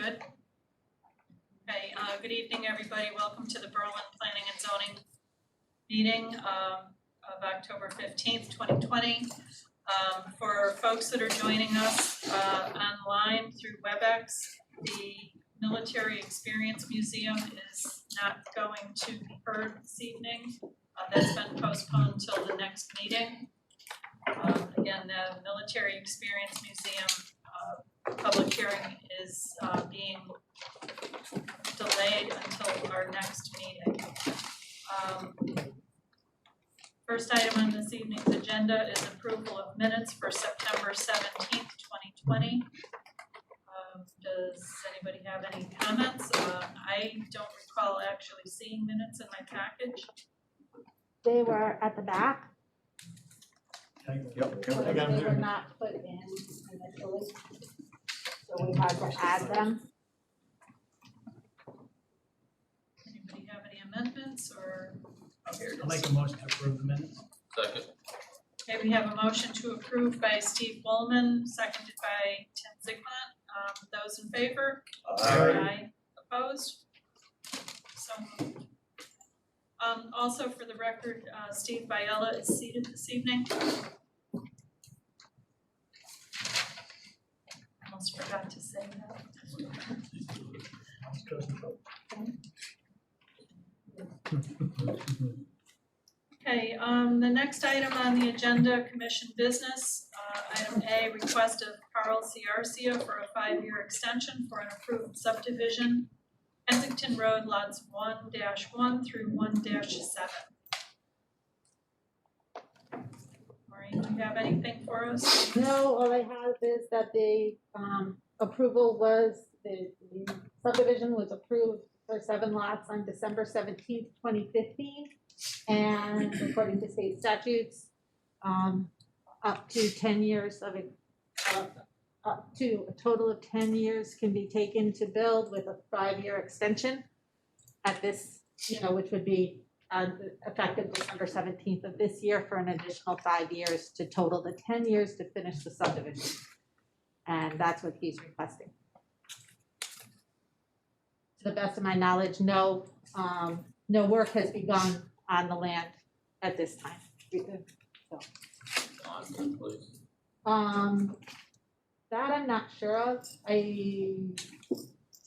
good. Okay, good evening, everybody. Welcome to the Berlin Planning and Zoning meeting of October 15th, 2020. For folks that are joining us online through WebEx, the Military Experience Museum is not going to be heard this evening. That's been postponed till the next meeting. Again, the Military Experience Museum public hearing is being delayed until our next meeting. First item on this evening's agenda is approval of minutes for September 17th, 2020. Does anybody have any comments? I don't recall actually seeing minutes in my package. They were at the back. Yep. So they were not put in initially, so we had to add them. Anybody have any amendments or? Oh, here it I'll is. make a motion to approve the minutes. Second. Okay, we have a motion to approve by Steve Bowman, seconded by Tim Zigmont. Those in favor? Aye. Opposed? So moved. Also for the record, Steve Biella is seated this evening. Almost forgot to say that. Okay, the next item on the agenda, commission business. Item A, request of Carl Ciarcia for a 5-year extension for an approved subdivision, Kensington Road lots 1-1 through 1-7. Maureen, do you have anything for us? No, all I have is that the approval was, the subdivision was approved for 7 lots on December 17th, 2015. And according to state statutes, up to 10 years of up to a total of 10 years can be taken to build with a 5-year extension at this, which would be effective December 17th of this year for an additional 5 years to total the 10 years to finish the subdivision. And that's what he's requesting. To the best of my knowledge, no work has begun on the land at this time. So. That I'm not sure of. I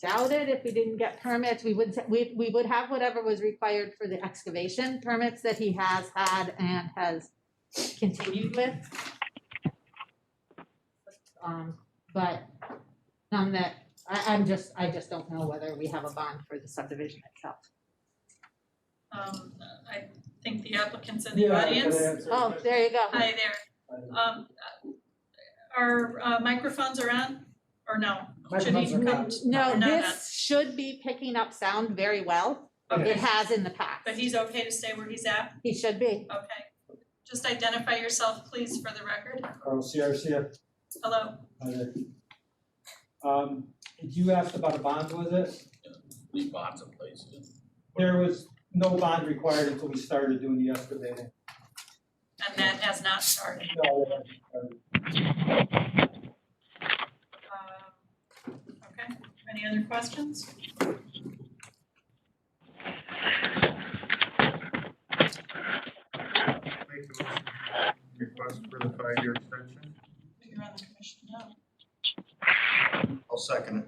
doubt it. If we didn't get permits, we would have whatever was required for the excavation permits that he has had and has continued with. But none that I just don't know whether we have a bond for the subdivision itself. I think the applicant's in the audience. Oh, there you go. Hi there. Our microphones are on, or no? Should he come? No, Or not on? this should be picking up sound very well. Okay. It has in the past. But he's okay to stay where he's at? He should be. Okay. Just identify yourself, please, for the record. Carl Ciarcia. Hello. Hi there. You asked about a bond, was it? Leave bonds in place. There was no bond required until we started doing the excavating. And that has not started. No, it hasn't started. Okay. Any other questions? Make the motion to request for the 5-year extension. You're on the commission now. I'll second it.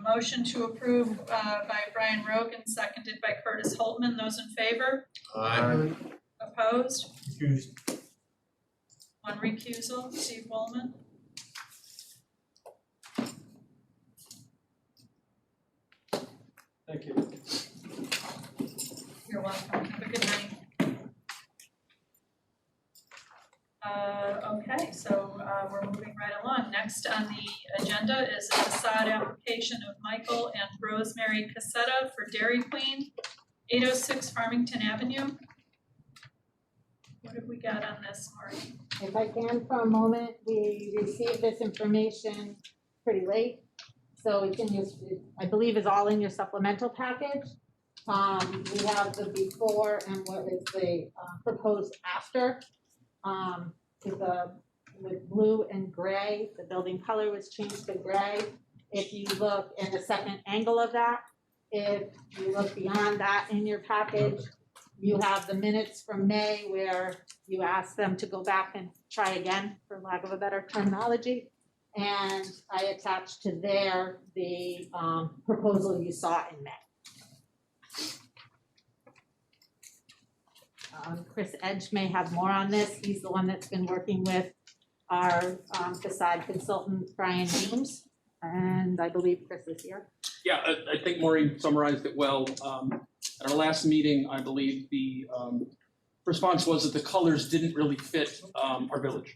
Motion to approve by Brian Rogan, seconded by Curtis Holtman. Those in favor? Aye. Opposed? Excused. One recusal, Steve Woolman. Thank you. You're welcome. Have a good night. Okay, so we're moving right along. Next on the agenda is a facade application of Michael and Rosemary Cassetta for Dairy Queen, 806 Farmington Avenue. What have we got on this, Maureen? If I can for a moment, we received this information pretty late. So it's in your, I believe is all in your supplemental package. We have the before and what is the proposed after. With blue and gray, the building color was changed to gray. if you look in the second angle of that, if you look beyond that in your package, you have the minutes from May where you ask them to go back and try again, for lack of a better terminology. And I attached to there the proposal you saw in May. Chris Edge may have more on this. He's the one that's been working with our facade consultant, Brian Humes, and I believe Chris is here. Yeah, I think Maureen summarized it well. At our last meeting, I believe the response was that the colors didn't really fit our village.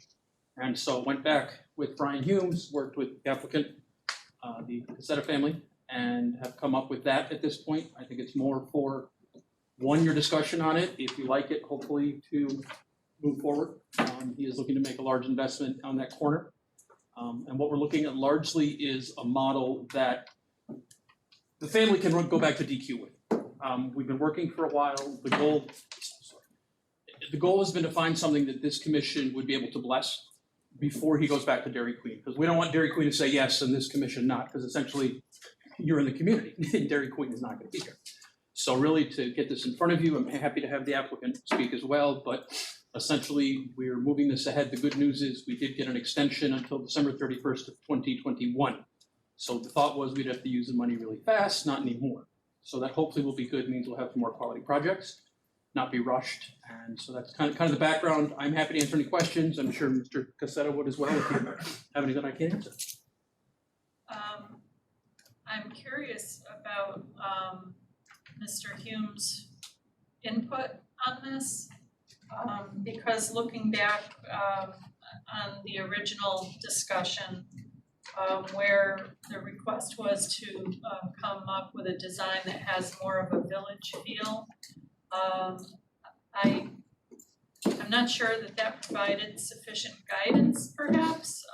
And so went back with Brian Humes, worked with the applicant, the Casetta family, and have come up with that at this point. I think it's more for, one, your discussion on it, if you like it, hopefully to move forward. He is looking to make a large investment on that corner. And what we're looking at largely is a model that the family can go back to DQ with. We've been working for a while. The goal has been to find something that this commission would be able to bless before he goes back to Dairy Queen. Because we don't want Dairy Queen to say yes and this commission not, because essentially you're in the community and Dairy Queen is not going to be here. So really to get this in front of you, I'm happy to have the applicant speak as well, but essentially we're moving this ahead. The good news is we did get an extension until December 31st of 2021. So the thought was we'd have to use the money really fast, not anymore. So that hopefully will be good, means we'll have more quality projects, not be rushed. And so that's kind of the background. I'm happy to answer any questions. I'm sure Mr. Casetta would as well if you have any that I can answer. I'm curious about Mr. Hume's input on this, because looking back on the original discussion, where the request was to come up with a design that has more of a village feel, I'm not sure that provided sufficient guidance, perhaps.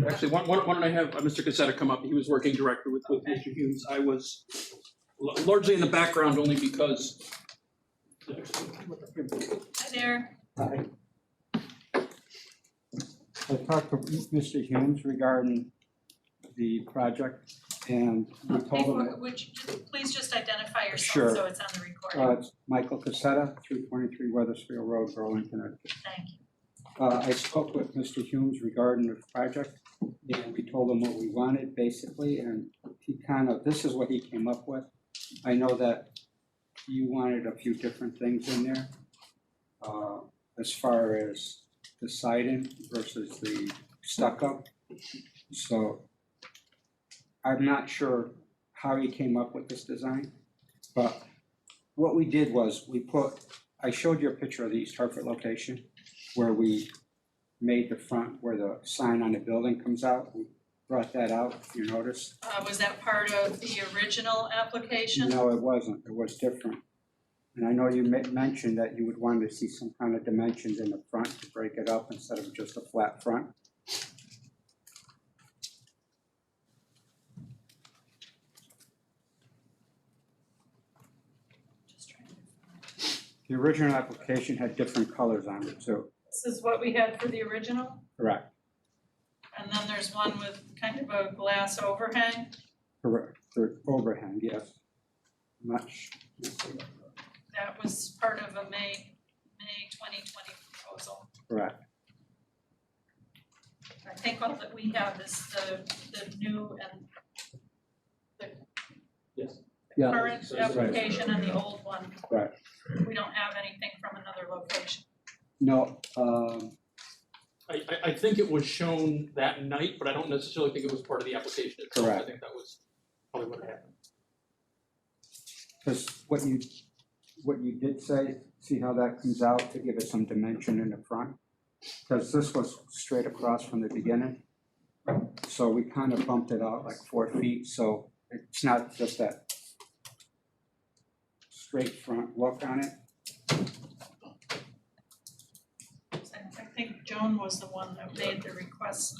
Actually, why don't I have Mr. Casetta come up? He was working directly with Mr. Humes. I was largely in the background only because. Hi there. I talked to Mr. Humes regarding the project, and we told him. Would you please just identify yourself Sure. so it's on the recording? It's Michael Casetta, 323 Weathersfield Road, Berlin, Connecticut. Thank you. I spoke with Mr. Humes regarding the project, and we told him what we wanted, basically, and he this is what he came up with. I know that you wanted a few different things in there, as far as the siding versus the stucco. So I'm not sure how he came up with this design, but what we did was I showed you a picture of the East Hartford location where we made the front where the sign on the building comes out. We brought that out, you notice? Was that part of the original application? No, it wasn't. It was different. And I know you mentioned that you would want to see some kind of dimensions in the front to break it up instead of just a flat front. Just trying to find. The original application had different colors on it too. This is what we had for the original, Correct. and then there's one with kind of a glass overhang. Correct. The overhang, yes. Much. That was part of a May 2020 proposal. Correct. I think all that we have is the new and Yeah. current application and the old one. Right. We don't have anything from another location. No, I think it was shown that night, but I don't necessarily think it was part of the application itself. Correct. I think that was probably what happened. because what you did say, see how that comes out to give it some dimension in the front? Because this was straight across from the beginning. So we kind of bumped it out like 4 feet, so it's not just that straight front look on it. I think Joan was the one that made the request.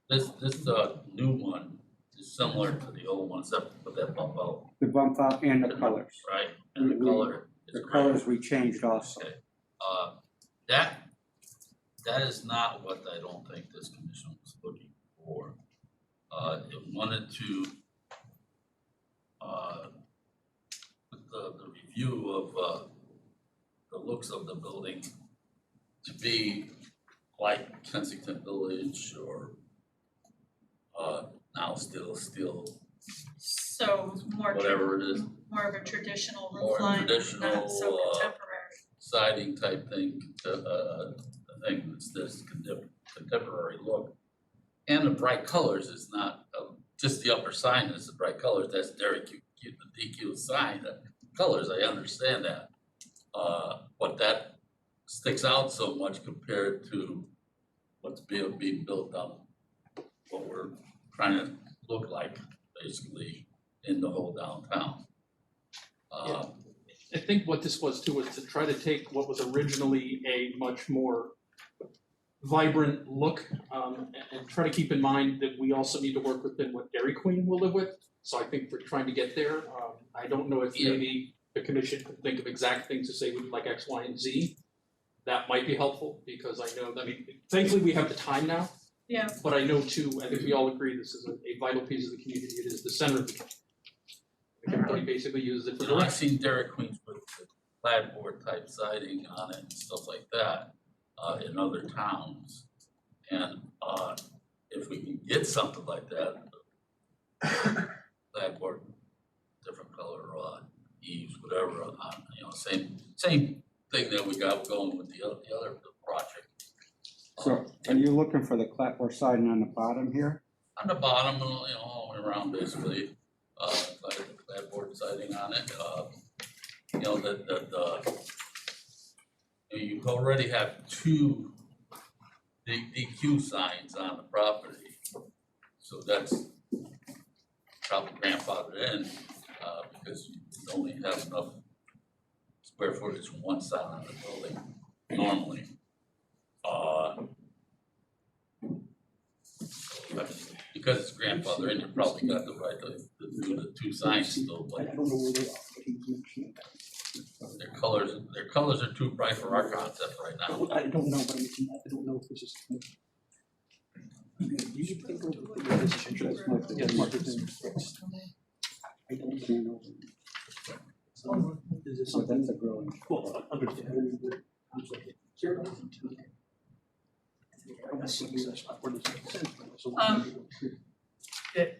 This new one is similar to the old one, except with that bump out, The bump out and the colors. right? And the color is The great. colors we changed also. Okay. that is not what I don't think this commission was looking for. It wanted to, the review of, the looks of the building to be like Kensington Village or, now still, So more, whatever it is, more of a traditional More roof line, traditional, not so contemporary. siding type thing, thing that's this contemporary look. And the bright colors is not, just the upper sign is the bright colors, that's Dairy Queen, the DQ sign, the colors, I understand that. But that sticks out so much compared to what's being built up, what we're trying to look like, basically, in the whole downtown. I think what this was too was to try to take what was originally a much more vibrant look, and try to keep in mind that we also need to work within what Dairy Queen will live with. So I think we're trying to get there. I don't know if Yeah. maybe the commission could think of exact things to say, we'd like X, Y, and Z. That might be helpful, because I know, I mean, thankfully we have the time now. Yeah. But I know too, I think we all agree this is a vital piece of the community. It is the center of the community. Everybody basically uses it for You know, I've direction. seen Dairy Queens with clapboard type siding on it and stuff like that, in other towns. And, if we can get something like that, clapboard, different color, eaves, whatever, you know, same thing that we got going with the other project. So are you looking for the clapboard siding on the bottom here? On the bottom, you know, all the way around basically, clapboard siding on it, you know, you already have two DQ signs on the property. So that's probably grandfathered in, because you only have enough square footage from one side on the building normally. Because it's grandfathered in, you probably got the right to do the two signs still, but I don't know where they are, but he was mentioning that. their colors are too bright for our concept right now. I don't know, but I don't know if this is. You should think over the. Yes, Mark, I don't know. Is this So something? that's a growing. Well, understand. Hey,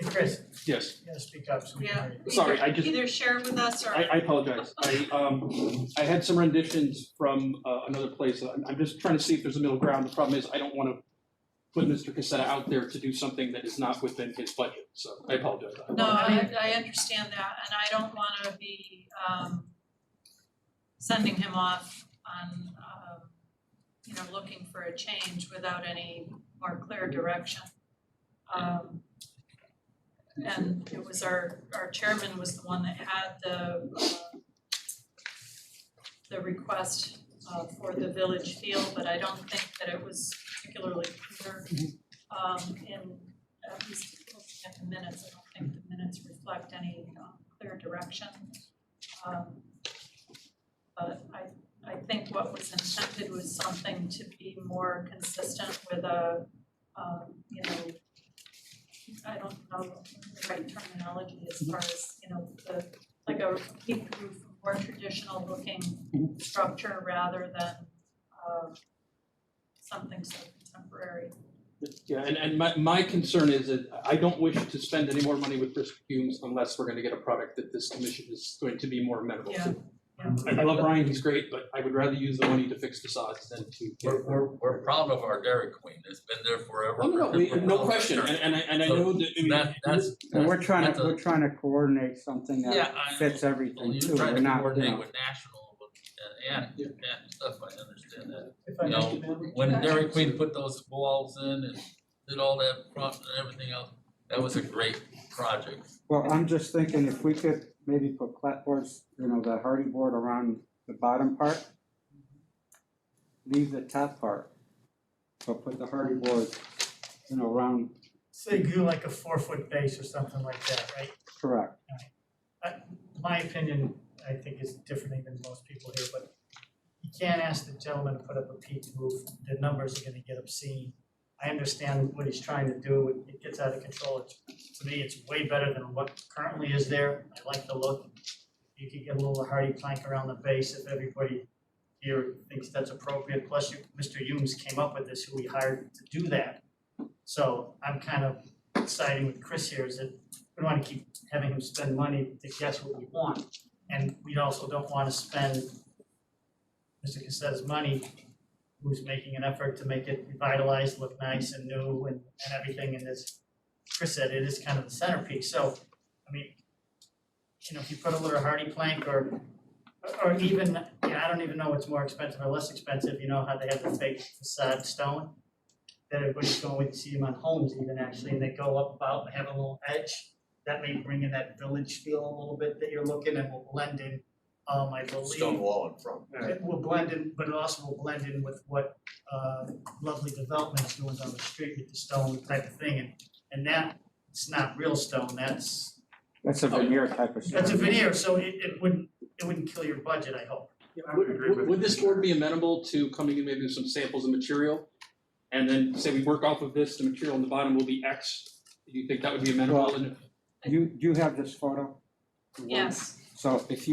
Chris, Yes, you gotta speak up so we Yeah. can hear you. Sorry, I just- Either share with us or. I apologize. I had some renditions from another place. I'm just trying to see if there's a middle ground. The problem is I don't want to put Mr. Cassetta out there to do something that is not within his budget, so I apologize. No, I understand that, and I don't wanna be sending him off on you know, looking for a change without any more clear direction. And it was our chairman was the one that had the request for the village feel, but I don't think that it was particularly clear in, at least looking at the minutes, I don't think the minutes reflect any clear direction. But I think what was intended was something to be more consistent with a, you know, I don't know the right terminology as far as, you know, like a peaked roof, more traditional looking structure rather than something so contemporary. Yeah, and my concern is that I don't wish to spend any more money with Mr. Humes unless we're gonna get a product that this commission is going to be more amenable to. I love Brian, he's great, but I would rather use the money to fix facades than to. We're proud of our Dairy Queen, it's been there forever. Oh, no, We're proud no of question, our Dairy and I know that, I mean. That's. And we're trying that's to, a- we're trying to coordinate something Yeah, that I know. fits Well, everything you too. try We're to not, you coordinate know. with national and stuff, I understand that. If I You know, may- when Dairy Queen put those walls in and did all that front and everything else, that was a great project. Well, I'm just thinking if we could maybe put clapboards, you know, the hardy board around the bottom part. Leave the top part, but put the hardy board, you know, around, So you do like a 4-foot base or something like that, right? correct. My opinion, I think, is different than most people here, but you can't ask the gentleman to put up a peak roof, the numbers are gonna get obscene. I understand what he's trying to do, it gets out of control, to me, it's way better than what currently is there, I like the look. You could get a little hardy plank around the base if everybody here thinks that's appropriate, plus Mr. Humes came up with this, who we hired to do that. So I'm kind of siding with Chris here, is that we don't wanna keep having him spend money to guess what we want. And we also don't wanna spend Mr. Cassetta's money, who's making an effort to make it revitalized, look nice and new and everything, and as Chris said, it is kind of the centerpiece, so, I mean, you know, if you put a little hardy plank or even, you know, I don't even know what's more expensive or less expensive, you know, how they have the fake facade stone that everybody's going with, you see them on homes even actually, and they go up about and have a little edge, that may bring in that village feel a little bit that you're looking and will blend in, I believe. Stone wall in front. It will blend in, but it also will blend in with what Lovely Development is doing down the street with the stone type of thing, and that, it's not real stone, that's That's a veneer type of a stone. veneer, so it wouldn't kill your budget, I hope. Would this board be amenable to coming in maybe with some samples of material? And then say we work off of this, the material on the bottom will be X? Do you think that would be amenable? Well- And if- You have this photo? The one- Yes, So if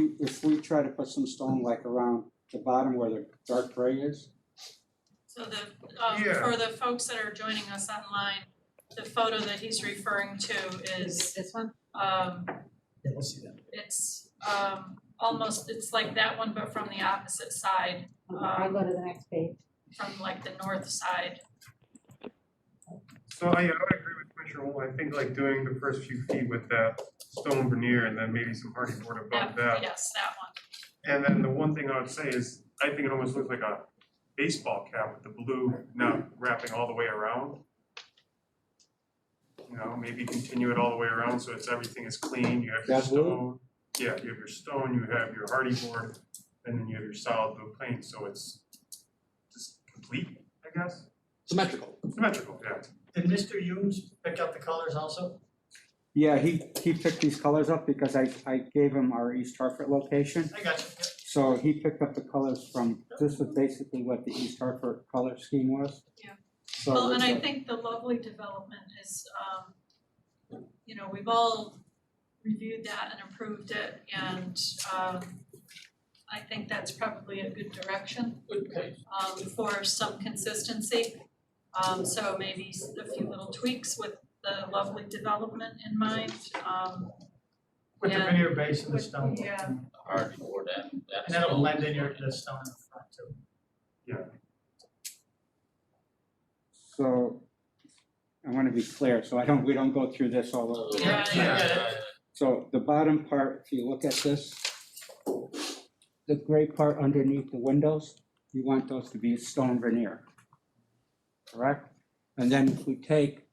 we try to put some stone like around the bottom where the dark gray is, so the, Yeah. for the folks that are joining us online, the photo that he's referring to is, This one? Yeah, we'll see that. it's, almost, it's like that one, but from the opposite side, I'll go to the next page. from like the north side. So I would agree with Commissioner Wool. I think like doing the first few feet with that stone veneer and then maybe some hardy board above that. Yes, that one. And then the one thing I would say is, I think it almost looks like a baseball cap with the blue not wrapping all the way around. You know, maybe continue it all the way around so it's everything is clean, you have your That blue? stone. Yeah, you have your stone, you have your hardy board, and then you have your solid blue paint, so it's just complete, I guess. Symmetrical. Symmetrical, yeah. Did Mr. Humes pick out the colors also? yeah, he picked these colors up because I gave him our East Hartford location. I got you, yeah. So he picked up the colors from, this was basically what the East Hartford color scheme was. Yeah. So Well, and I it's a- think the Lovely development is, you know, we've all reviewed that and approved it, and I think that's probably a good direction Good case. for some consistency. So maybe a few little tweaks with the Lovely development in mind. With the Yeah. veneer base and the With- stone. yeah. Hardy board and And that'll stone. blend in the stone in the front too. So I want to be clear, so we don't go through this all over. Yeah. So the bottom part, if you look at this, the gray part underneath the windows, you want those to be stone veneer. Correct? And then if we take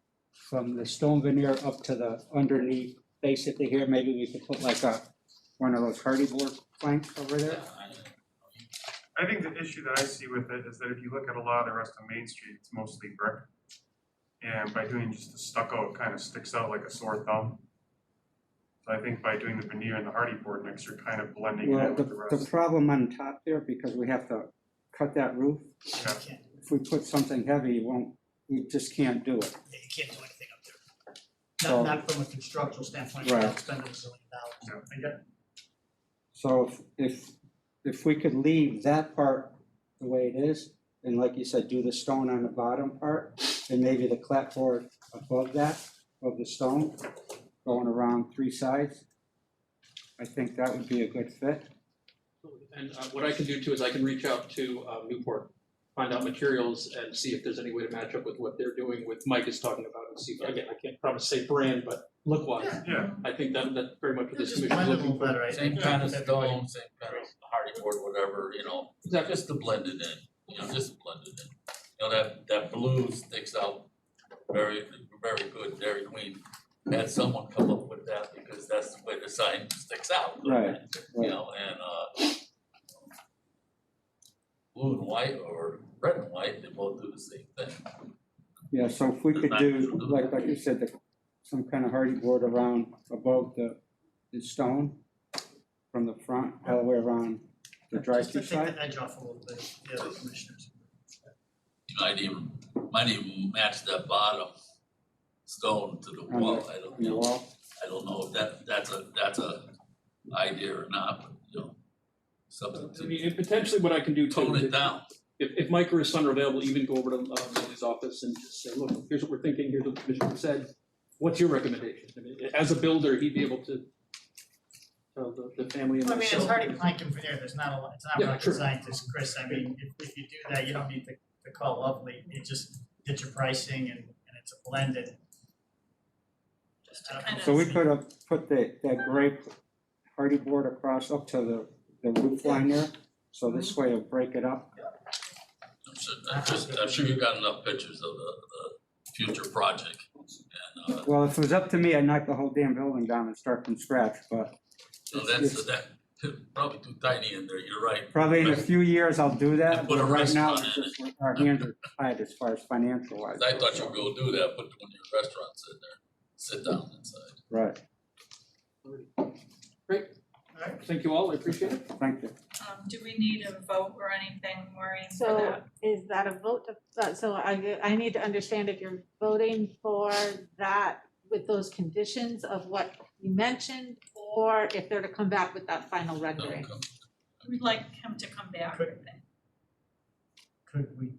from the stone veneer up to the underneath, basically here, maybe we could put like one of those hardy board planks over there. I think the issue that I see with it is that if you look at a lot of the rest of Main Street, it's mostly brick. And by doing just the stucco, it kind of sticks out like a sore thumb. So I think by doing the veneer and the hardy board mix, you're kind of blending it Well, in with the the rest. problem on top there, because we have to cut that roof, Yeah. if we put something heavy, we just can't do it. Yeah, you can't do anything up there. So- Not from a constructural standpoint, Right. without spending $1 billion. I got- So if we could leave that part the way it is, and like you said, do the stone on the bottom part, and maybe the clapboard above that, of the stone, going around 3 sides, I think that would be a good fit. And what I can do too is I can reach out to Newport, find out materials and see if there's any way to match up with what they're doing, with Mike is talking about, and see, again, I can't promise say brand, but look wise. Yeah, I think that's very much what this Just commission is blend it a looking little for. better, I Same think. kind of Everybody- stone, same kind of hardy board, whatever, you know, Exactly. just to blend it in, you know, just to blend it in. You know, that blue sticks out very, very good, Dairy Queen. Had someone come up with that because that's the way the sign sticks out. Right, You know, and blue and white or red and white, they both do the same thing. Yeah, so if we could do, like you said, some kind of hardy board around, above the stone, from the front, all the way around the dry Just to take side. the edge off a little bit, of the other commissioners. You might even match that bottom stone to the wall, I don't On the know. wall. I don't know if that's a idea or not, but, you know, something I to mean, and potentially what I can do too. tone is it down. If Mike or his son are available, even go over to Lily's office and just say, look, here's what we're thinking, here's what the commission said. What's your recommendation? I mean, as a builder, he'd be able to tell the family and I mean, it's myself. already plank and veneer, there's not a lot, it's not Yeah, rocket true. scientist, Chris, I mean, if you do that, you don't need to call Lovely, you just get your pricing and it's a blended. Just to kind of. So we could have put that gray hardy board across up to the roof line there, so this way it'll break it up. I'm sure you got enough pictures of the future project. And, Well, if it was up to me, I'd knock the whole damn building down and start from scratch, but so that's probably too tiny in there, you're right. probably in a few years I'll do that, And put a but right now, restaurant it's just, our hands are tied as far as financial wise. I thought you were gonna do that, put one of your restaurants in there, sit down inside. Right, Great, thank you all, I appreciate it. thank you. Do we need a vote or anything, Maureen, for So that? is that a vote, so I need to understand if you're voting for that with those conditions of what you mentioned, or if they're to come back with that final rendering. We'd like him to come back, I think. Could we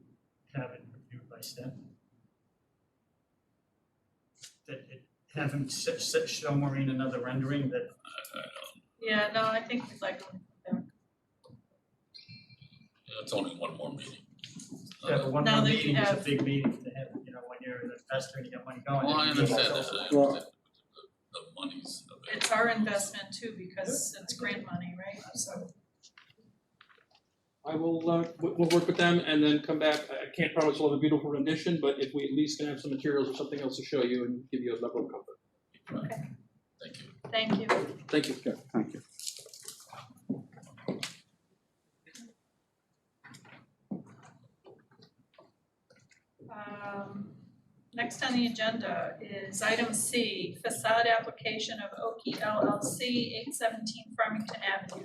have it reviewed by Steph? Have him show Maureen another rendering that, Yeah, no, I think we'd like him to come back. Yeah, it's only one more meeting. yeah, but one Now more that you meeting is a have- big meeting to have, you know, when you're an investor and you got money going. Well, I understand that, I Well- understand the money's available. It's our investment too, because it's grant money, right? So, I will, we'll work with them and then come back. I can't promise we'll have a beautiful rendition, but if we at least can have some materials or something else to show you and give you a level of comfort. Thank you. thank you. Thank you. Yeah, thank you. Next on the agenda is item C, facade application of Oki LLC, 817 Farmington Avenue.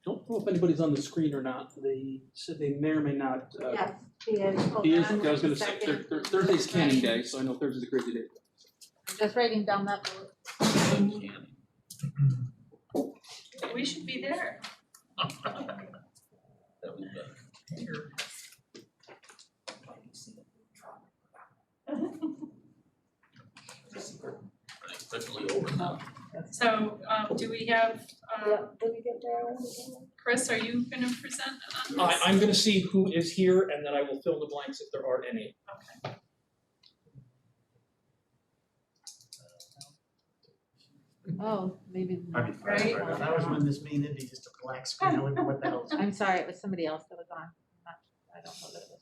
Don't know if anybody's on the screen or not. They said they may or may not. Yes, he is. Hold He is, on I was gonna one say, second. Thursday's canning day, so I know Thursday's a crazy day. I'm just writing down that vote. We should be there. That was better. It's quickly over now. So, do we have, Did we get there? Chris, are you gonna present on this? I'm gonna see who is here and then I will fill in the blanks if there are any. Okay. Oh, maybe, I'd be fine Right. if I Well, did. that was when this meeting ended, just a black screen, I don't know what the hell. I'm sorry, it was somebody else that was on. I don't know that it was.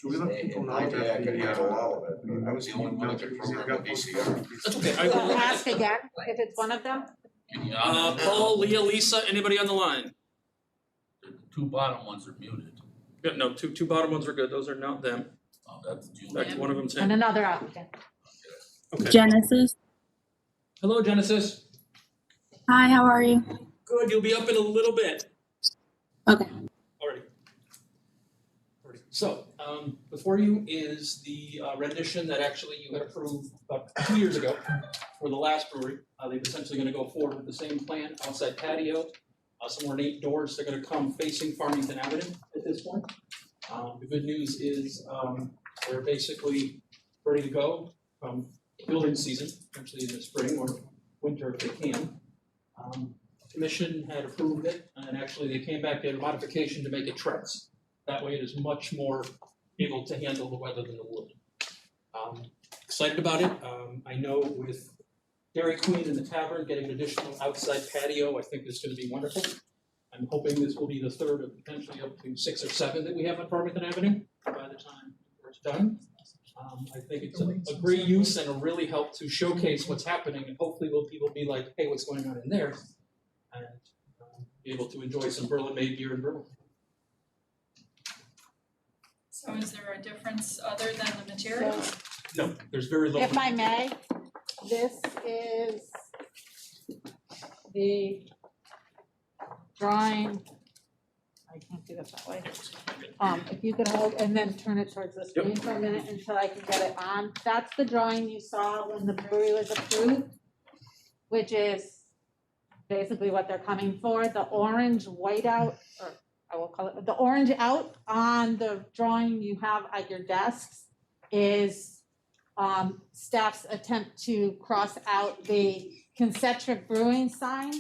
Do we let people know I that could the, handle all of it, I was the only one that could We've program got the those VCR. copies. That's okay, I So will. ask again, if it's one of them? Can you honor that? Paul, Leah, Lisa, anybody on the line? The two bottom ones are muted. Yeah, no, two bottom ones are good. Those are not them. Oh, that's In fact, Julie. one of them's And him. another applicant. Okay. Genesis. Hello, Genesis. Hi, how are you? Good, you'll be up in a little bit. Okay. Alrighty. So, before you is the rendition that actually you had approved about 2 years ago for the last brewery. They're essentially gonna go forward with the same plan, outside patio, some ornate doors. They're gonna come facing Farmington Avenue at this point. The good news is, they're basically ready to go from building season, potentially in the spring or winter if they can. Commission had approved it, and actually they came back in a modification to make it treads. That way it is much more able to handle the weather than the wood. Excited about it. I know with Dairy Queen and the tavern getting an additional outside patio, I think it's gonna be wonderful. I'm hoping this will be the third of potentially up to 6 or 7 that we have on Farmington Avenue by the time it's done. I think it's a great use and it'll really help to showcase what's happening and hopefully people will be like, hey, what's going on in there? And be able to enjoy some Berlin-made beer in Berlin. So is there a difference other than the materials? No, there's very little. If I may, this is the drawing, I can't do this that way. If you could hold and then turn it towards the screen for a minute until I can get it on. That's the drawing you saw when the brewery was approved, which is basically what they're coming for. The orange whiteout, or I will call it, the orange out on the drawing you have at your desks is staff's attempt to cross out the concentric brewing sign.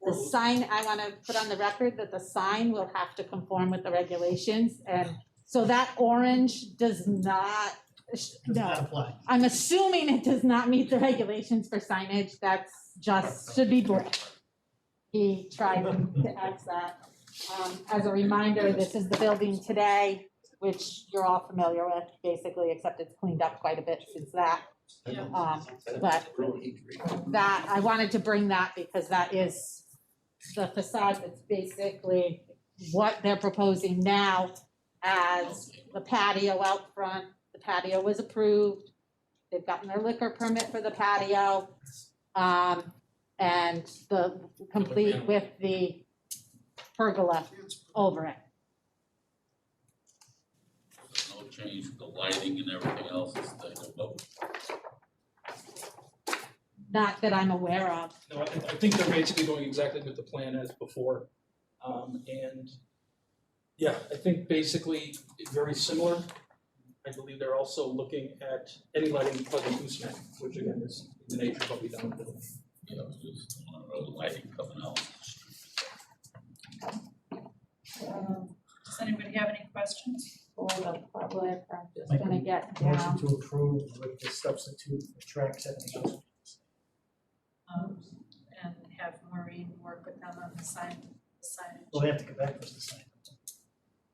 The sign, I want to put on the record that the sign will have to conform with the regulations, and so that orange does not, Does not no. apply. I'm assuming it does not meet the regulations for signage, that's just, should be brick. He tried to ask that. As a reminder, this is the building today, which you're all familiar with, basically, except it's cleaned up quite a bit since that. But that, I wanted to bring that because that is the facade that's basically what they're proposing now as the patio out front. The patio was approved. They've gotten their liquor permit for the patio. And the, complete with the pergola over it. There's no change to the lighting and everything else is staying above. Not that I'm aware of. No, I think they're basically going exactly with the plan as before. And yeah, I think basically very similar. I believe they're also looking at any lighting other than gooseneck, which again is the nature of what we've done with it. You know, just lighting coming out. Does anybody have any questions? For the public, I'm just Make gonna get Motion down. to approve with the substitute for tracks, everything else. And have Maureen work with them on the signage. Well, they have to come back for the sign.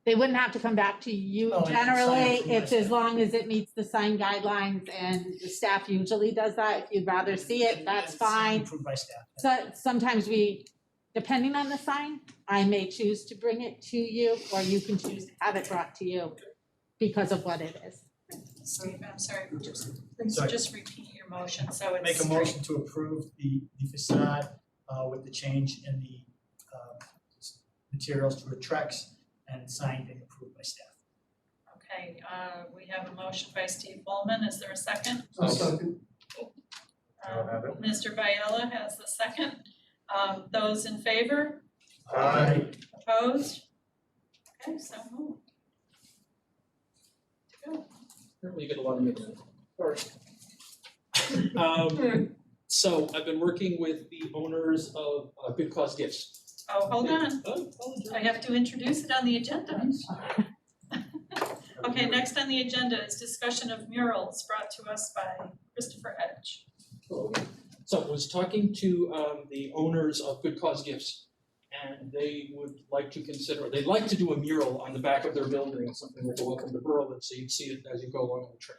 They wouldn't have to come back to you No, it's generally, signed it's from as long as it meets the sign guidelines and the staff usually does that. If you'd rather see it, that's fine. Approved by staff. So sometimes we, depending on the sign, I may choose to bring it to you, or you can choose to have it brought to you because of what it is. So I'm sorry, please Sorry. just repeat your motion, so it's. Make a motion to approve the facade with the change in the materials to Trex and signed and approved by staff. Okay, we have a motion by Steve Bowman, is there a second? Second. I'll have it. Mr. Biella has the second. Those in favor? Aye. Opposed? Okay, so moved. Go. Apparently you get a lot of mixed. So I've been working with the owners of Good Cause Gifts. Oh, hold on, Oh, I have to introduce it on the agenda. Okay, next on the agenda is discussion of murals brought to us by Christopher Edge. So I was talking to the owners of Good Cause Gifts, and they would like to consider, they'd like to do a mural on the back of their building, something like a Welcome to Berlin, so you'd see it as you go along the trail.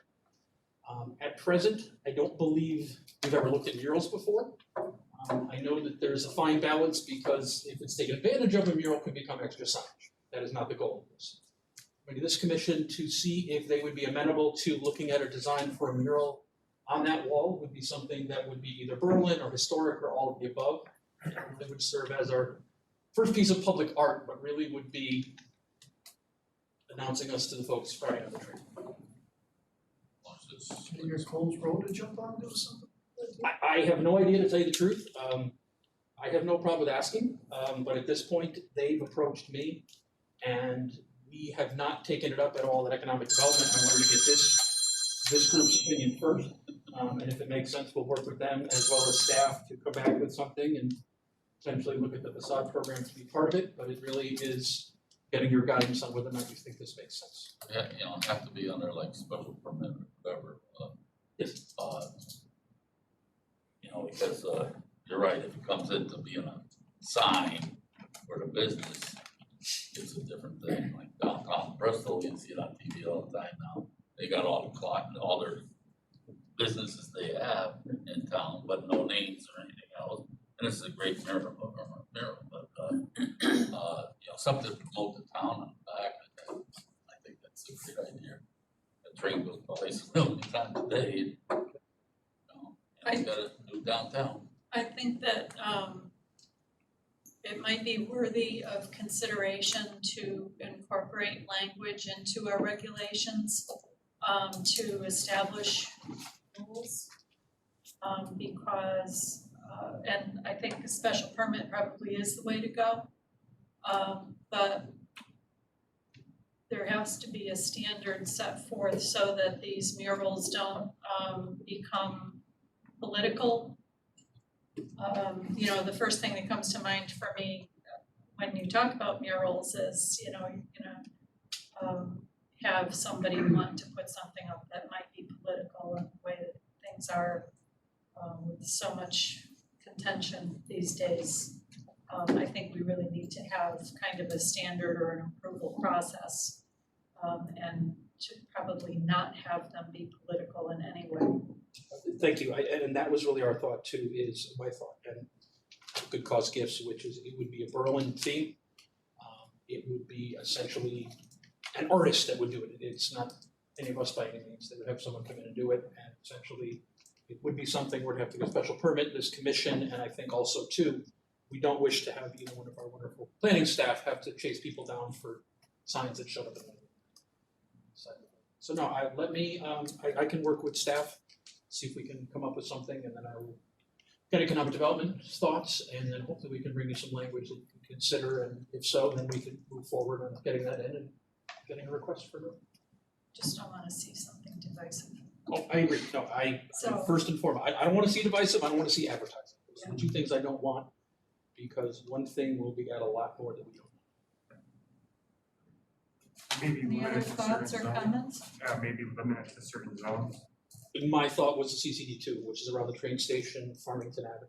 At present, I don't believe we've ever looked at murals before. I know that there's a fine balance because if it's taken advantage of, a mural could become extra signage. That is not the goal of this. I'm going to this commission to see if they would be amenable to looking at a design for a mural on that wall. Would be something that would be either Berlin or historic or all of the above. That would serve as our first piece of public art, but really would be announcing us to the folks Friday on the train. Here's Coles Road to jump on, do something? I have no idea, to tell you the truth. I have no problem with asking, but at this point, they've approached me and we have not taken it up at all at economic development. I wanted to get this group's opinion first. And if it makes sense, we'll work with them as well as staff to come back with something and potentially look at the facade program to be part of it, but it really is getting your guidance on whether or not you think this makes sense. Yeah, you know, have to be under like special permit or whatever. Yes. You know, because you're right, if it comes into being a sign for the business, it's a different thing. Like downtown Bristol, you see it on TV all the time now. They got all their businesses they have in town, but no names or anything else. And this is a great mural, but you know, something to promote the town on the back. I think that's a great idea. The train goes by so many times a day. You know, and it's got a new downtown. I think that, it might be worthy of consideration to incorporate language into our regulations to establish rules. Because, and I think a special permit probably is the way to go. But there has to be a standard set forth so that these murals don't become political. You know, the first thing that comes to mind for me when you talk about murals is, you know, have somebody want to put something up that might be political in the way that things are with so much contention these days. I think we really need to have kind of a standard or an approval process, and should probably not have them be political in any way. Thank you, and that was really our thought too, is my thought, and Good Cause Gifts, which is, it would be a Berlin theme. It would be essentially an artist that would do it. It's not any of us by any means. They would have someone come in and do it, and essentially it would be something where we'd have to get a special permit, this commission, and I think also too, we don't wish to have either one of our wonderful planning staff have to chase people down for signs that showed up in the so no, I can work with staff, see if we can come up with something, and then I will get economic development thoughts, and then hopefully we can bring you some language that you can consider, and if so, then we can move forward on getting that in and getting a request for it. Just don't wanna see something divisive. Oh, I agree, no, So- first and foremost, I don't wanna see divisive, I don't wanna see advertising. Those are the two things I don't want, because one thing will beget a lot more that we don't. Maybe Any limit other it to certain thoughts or zones. comments? Maybe limit it to certain zones. My thought was the CCD2, which is around the train station, Farmington Avenue,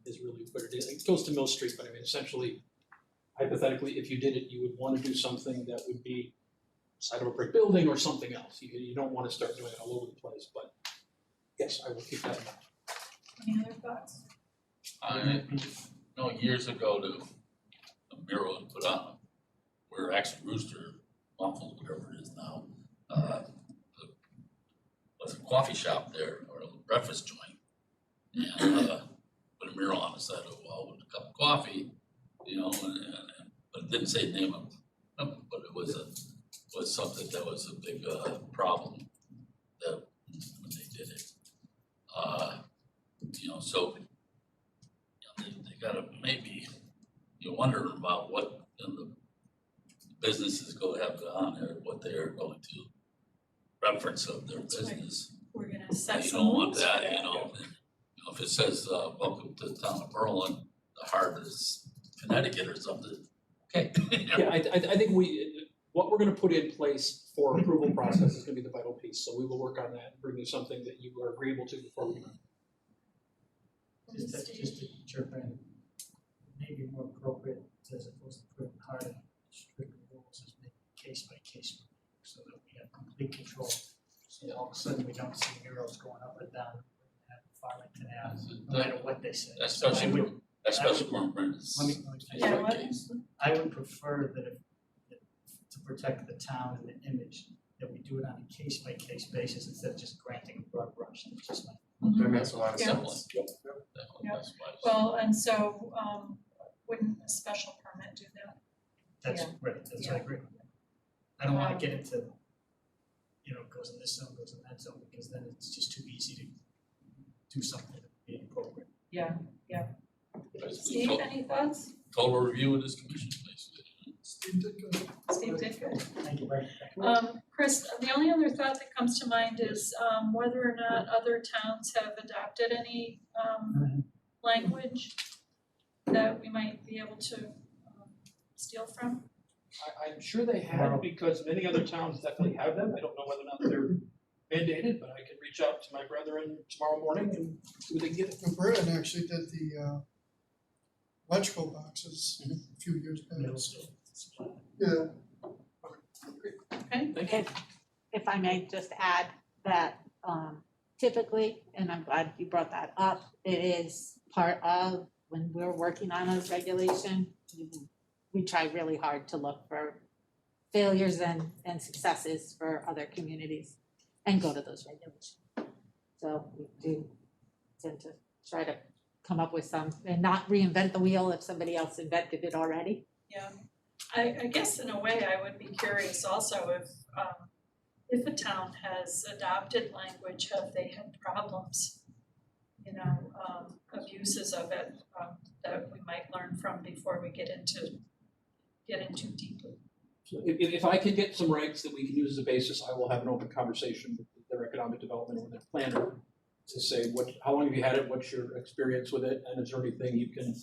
is really where it is. It goes to Mill Street, but I mean, essentially, hypothetically, if you did it, you would want to do something that would be side of a brick building or something else. You don't want to start doing it all over the place, but yes, I will keep that in mind. Any other thoughts? I know years ago, the mural was put on where Axel Rooster, Waffles, whatever it is now, was a coffee shop there, or a breakfast joint. And put a mural on the side of the wall with a cup of coffee, you know, but it didn't say the name of it, but it was something that was a big problem that when they did it. You know, so they gotta maybe, you're wondering about what in the businesses have gone there, what they are going to reference of their That's right. business. We're gonna set You some don't want rules for that, that. you know, if it says, welcome to the town of Berlin, the heart is Connecticut or something, okay. Yeah, I think what we're gonna put in place for approval process is gonna be the vital piece, so we will work on that and bring you something that you are agreeable to before we. Just to chirp in, maybe more appropriate as opposed to putting hard and strict rules is maybe case by case, so that we have complete control. So all of a sudden, we don't see murals going up and down at Farmington Ave, no matter what they say. So I would, That special permit is. let me finish. Yeah, what? I would prefer that if, to protect the town and the image, that we do it on a case by case basis instead of just granting a broad brush. It's just my That makes a lot of Yeah. sense. That's why. Well, and so, wouldn't a special permit do that? That's Yeah. right, that's what I agree. I don't wanna get into, you know, goes in this zone, goes in that zone, because then it's just too easy to do something that would be inappropriate. Yeah, Basically, Steve, any thoughts? total review of this commission, basically. Steve did good. Thank you very much. Chris, the only other thought that comes to mind is, whether or not other towns have adopted any, language that we might be able to, steal from. I'm sure they have, because many other towns definitely have them. I don't know whether or not they're mandated, but I can reach out to my brethren tomorrow morning and see what they can get. Well, Britain actually did the electrical boxes a few years back. Middle So, school. yeah, Okay, Thank you. If I may just add that typically, and I'm glad you brought that up, it is part of when we're working on a regulation, we try really hard to look for failures and successes for other communities and go to those regulations. So we do tend to try to come up with some and not reinvent the wheel if somebody else invented it already. Yeah, I guess in a way I would be curious also if a town has adopted language, have they had problems? You know, abuses of it, that we might learn from before we get into deeply. So if I can get some regs that we can use as a basis, I will have an open conversation with their economic development or their planner to say how long have you had it, what's your experience with it, and is there anything you can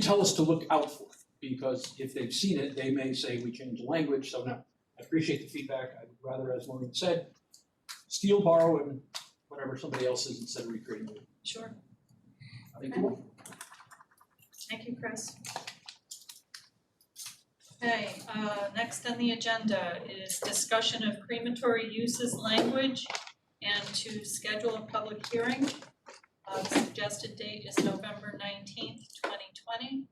tell us to look out for, because if they've seen it, they may say we changed the language. So now, I appreciate the feedback. I would rather, as Maureen said, steal, borrow, and whatever somebody else is instead of recreating it. Sure. Thank you. Thank you, Chris. Okay, next on the agenda is discussion of crematory uses language and to schedule a public hearing. The suggested date is November 19th, 2020.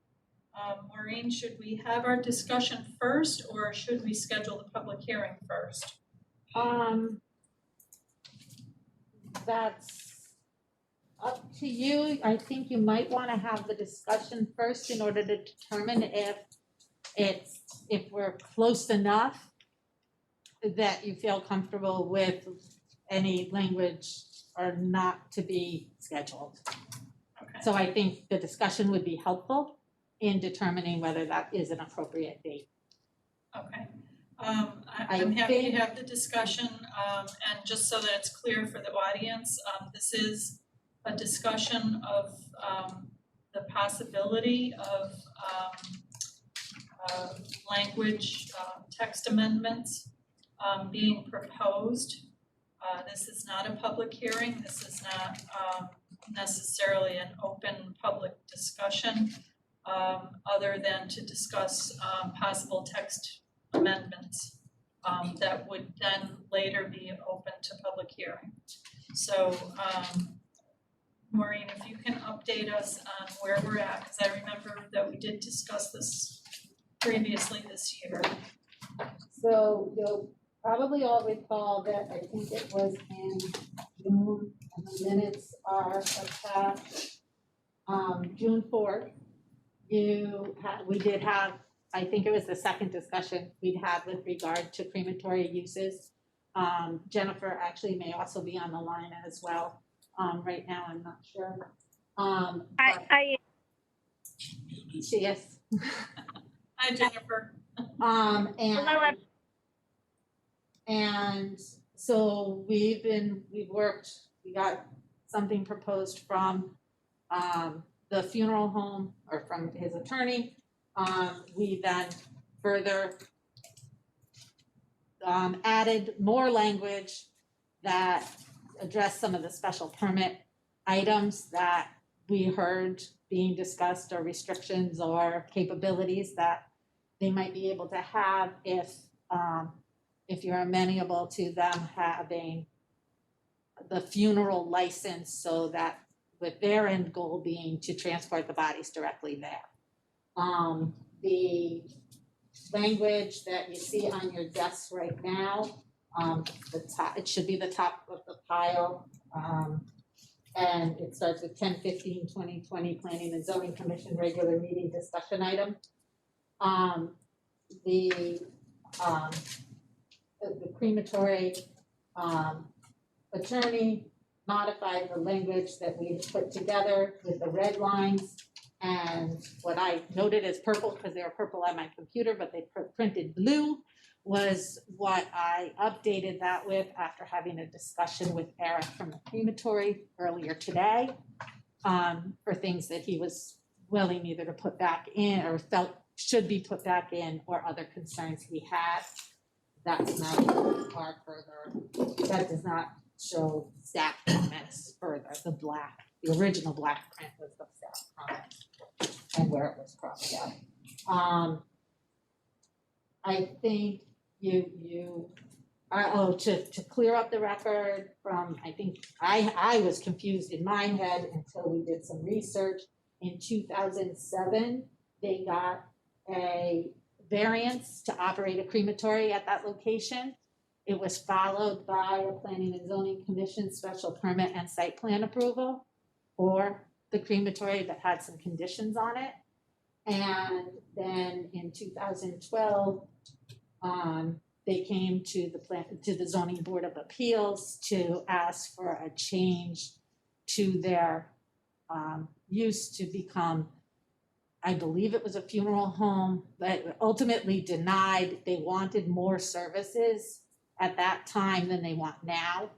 Maureen, should we have our discussion first or should we schedule the public hearing first? That's up to you. I think you might want to have the discussion first in order to determine if we're close enough that you feel comfortable with any language or not to be scheduled. Okay. So I think the discussion would be helpful in determining whether that is an appropriate date. Okay, I'm happy to have the discussion, and just so that it's clear for the audience, this is a discussion of the possibility of language text amendments being proposed. This is not a public hearing, this is not necessarily an open public discussion, other than to discuss possible text amendments that would then later be open to public hearing. So Maureen, if you can update us on where we're at, because I remember that we did discuss this previously this year. So you'll probably all recall that I think it was in June, and the minutes are attached. June 4th, we did have, I think it was the second discussion we'd had with regard to crematory uses. Jennifer actually may also be on the line as well. Right now, I'm not sure. She is. Hi, Jennifer. And so we got something proposed from the funeral home or from his attorney. We then further added more language that addressed some of the special permit items that we heard being discussed, or restrictions or capabilities that they might be able to have if you're amenable to them having the funeral license, so that with their end goal being to transport the bodies directly there. The language that you see on your desk right now, it should be the top of the pile. And it starts with 10/15/2020 Planning and Zoning Commission regular meeting discussion item. The crematory attorney modified the language that we had put together with the red lines. And what I noted as purple, because they were purple on my computer, but they printed blue, was what I updated that with after having a discussion with Eric from the crematory earlier today, for things that he was willing either to put back in or felt should be put back in, or other concerns he had. That's not far further. That does not show staff comments further. The original black print was the staff comments and where it was crossed out. I think to clear up the record from, I think I was confused in my head until we did some research. In 2007, they got a variance to operate a crematory at that location. It was followed by a Planning and Zoning Commission special permit and site plan approval for the crematory that had some conditions on it. And then in 2012, they came to the zoning board of appeals to ask for a change to their use to become, I believe it was a funeral home, but ultimately denied. They wanted more services at that time than they want now.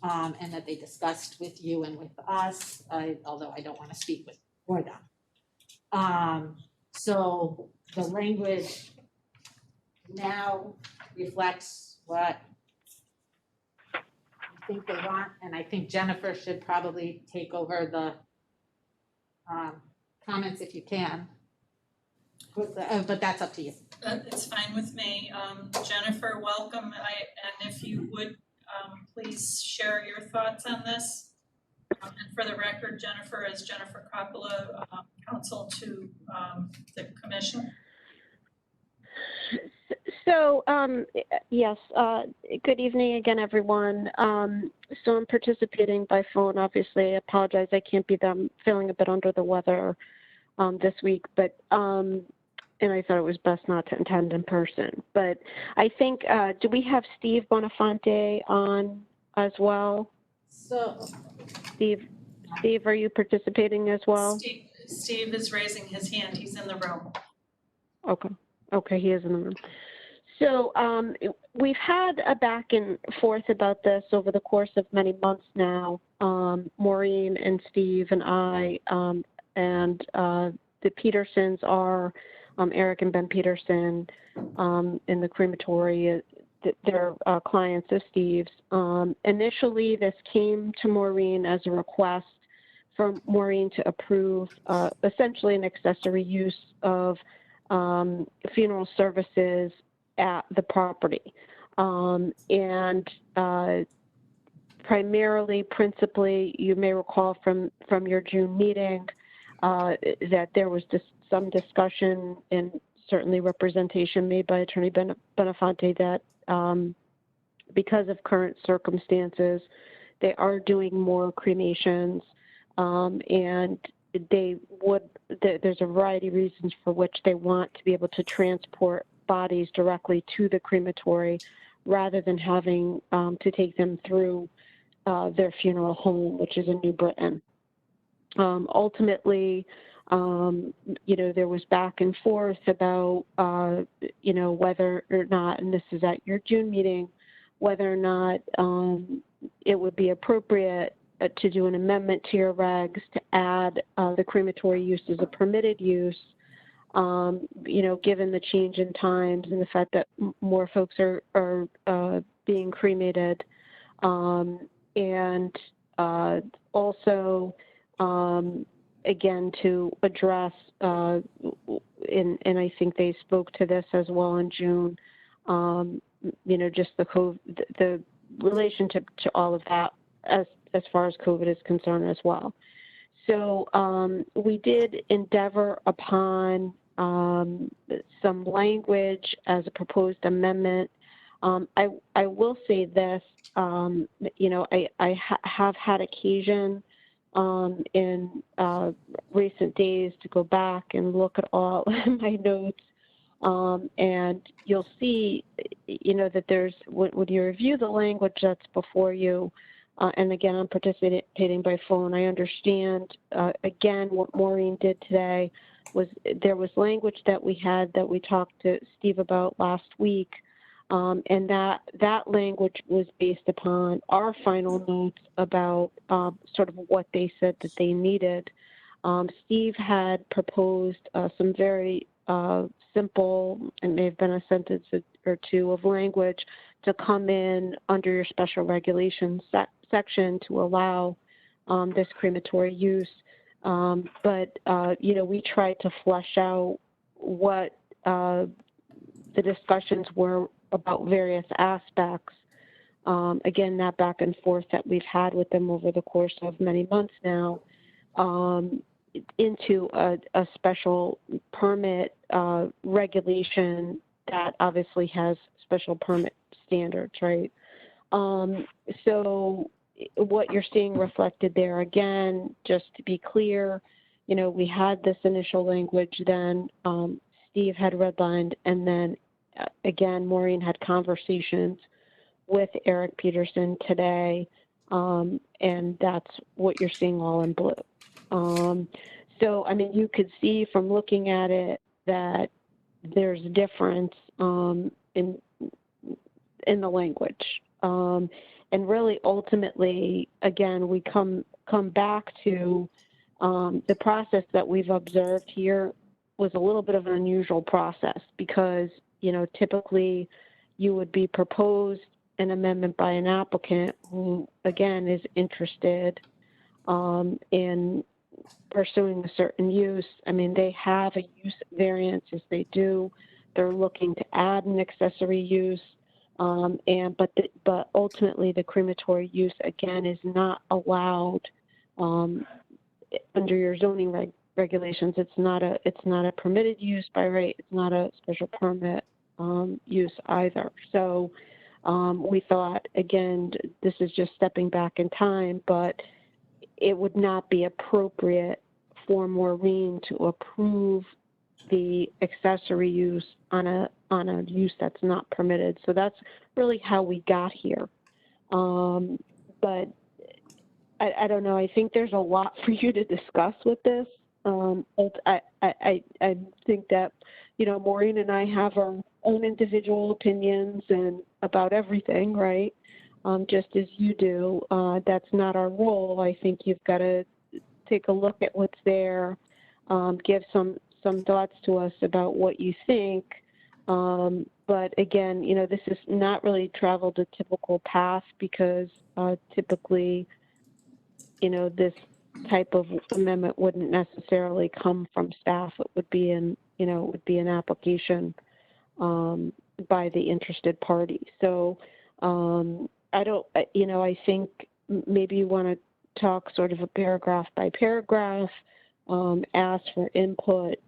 And that they discussed with you and with us, although I don't want to speak for them. So the language now reflects what I think they want, and I think Jennifer should probably take over the comments if you can. But that's up to you. It's fine with me. Jennifer, welcome. And if you would, please share your thoughts on this. And for the record, Jennifer is Jennifer Coppola, counsel to the commission. So, yes, good evening again, everyone. So I'm participating by phone, obviously. I apologize, I can't be there. I'm feeling a bit under the weather this week, but and I thought it was best not to attend in person. But I think, do we have Steve Bonafonte on as well? So, Steve, are you participating as well? Steve is raising his hand. He's in the room. Okay, he is in the room. So we've had a back and forth about this over the course of many months now. Maureen and Steve and I and the Petersons are Eric and Ben Peterson in the crematory. They're clients of Steve's. Initially, this came to Maureen as a request for Maureen to approve essentially an accessory use of funeral services at the property. And principally, you may recall from your June meeting that there was some discussion and certainly representation made by Attorney Bonafonte that because of current circumstances, they are doing more cremations and there's a variety of reasons for which they want to be able to transport bodies directly to the crematory rather than having to take them through their funeral home, which is in New Britain. Ultimately, there was back and forth about, whether or not, and this is at your June meeting, whether or not it would be appropriate to do an amendment to your regs to add the crematory use as a permitted use, given the change in times and the fact that more folks are being cremated. And also, again, to address, and I think they spoke to this as well in June, just the relationship to all of that as far as COVID is concerned as well. So we did endeavor upon some language as a proposed amendment. I will say this, I have had occasion in recent days to go back and look at all my notes, and you'll see, that there's, when you review the language that's before you, and again, I'm participating by phone, I understand, again, what Maureen did today was there was language that we had that we talked to Steve about last week, and that language was based upon our final notes about sort of what they said that they needed. Steve had proposed some very simple, and may have been a sentence or two of language to come in under your special regulations section to allow this crematory use. But we tried to flesh out what the discussions were about various aspects. Again, that back and forth that we've had with them over the course of many months now, into a special permit regulation that obviously has special permit standards, right? So what you're seeing reflected there, again, just to be clear, you know, we had this initial language, then Steve had redlined, and then again, Maureen had conversations with Eric Peterson today, and that's what you're seeing all in blue. So, I mean, you could see from looking at it that there's a difference in the language. And really, ultimately, again, we come back to the process that we've observed here was a little bit of an unusual process because, you know, typically you would be proposed an amendment by an applicant who, again, is interested in pursuing a certain use. I mean, they have a use variance as they do. They're looking to add an accessory use. But ultimately the crematory use again is not allowed under your zoning regulations. It's not a permitted use by right. It's not a special permit use either. So we thought again this is just stepping back in time, but it would not be appropriate for Maureen to approve the accessory use on a use that's not permitted. So that's really how we got here. But I don't know. I think there's a lot for you to discuss with this. I think that, you know, Maureen and I have our own individual opinions and about everything, right? Just as you do. That's not our role. I think you've got to take a look at what's there, give some thoughts to us about what you think. But again, you know, this is not really traveled a typical path because typically, you know, this type of amendment wouldn't necessarily come from staff. It would be an application by the interested party. So I think maybe you want to talk sort of a paragraph by paragraph, ask for input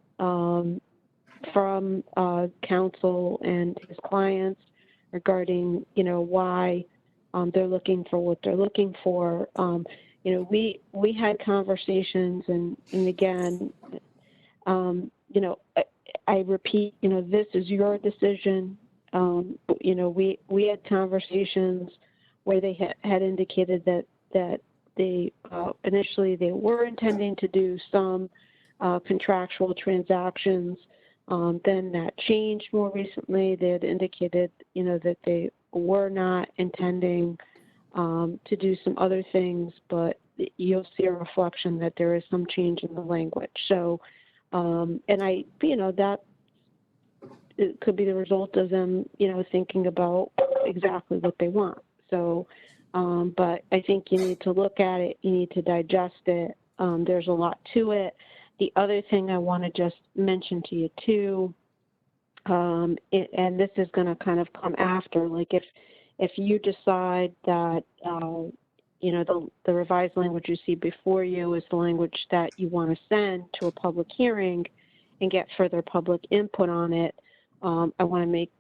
from counsel and his clients regarding, you know, why they're looking for what they're looking for. You know, we had conversations and again, you know, I repeat, you know, this is your decision. You know, we had conversations where they had indicated that they initially they were intending to do some contractual transactions. Then that changed more recently. They had indicated, you know, that they were not intending to do some other things, but you'll see a reflection that there is some change in the language. So, and you know, that it could be the result of them, you know, thinking about exactly what they want. So, but I think you need to look at it, you need to digest it. There's a lot to it. The other thing I want to just mention to you too, and this is going to kind of come after, like if you decide that, you know, the revised language you see before you is the language that you want to send to a public hearing and get further public input on it, I want to make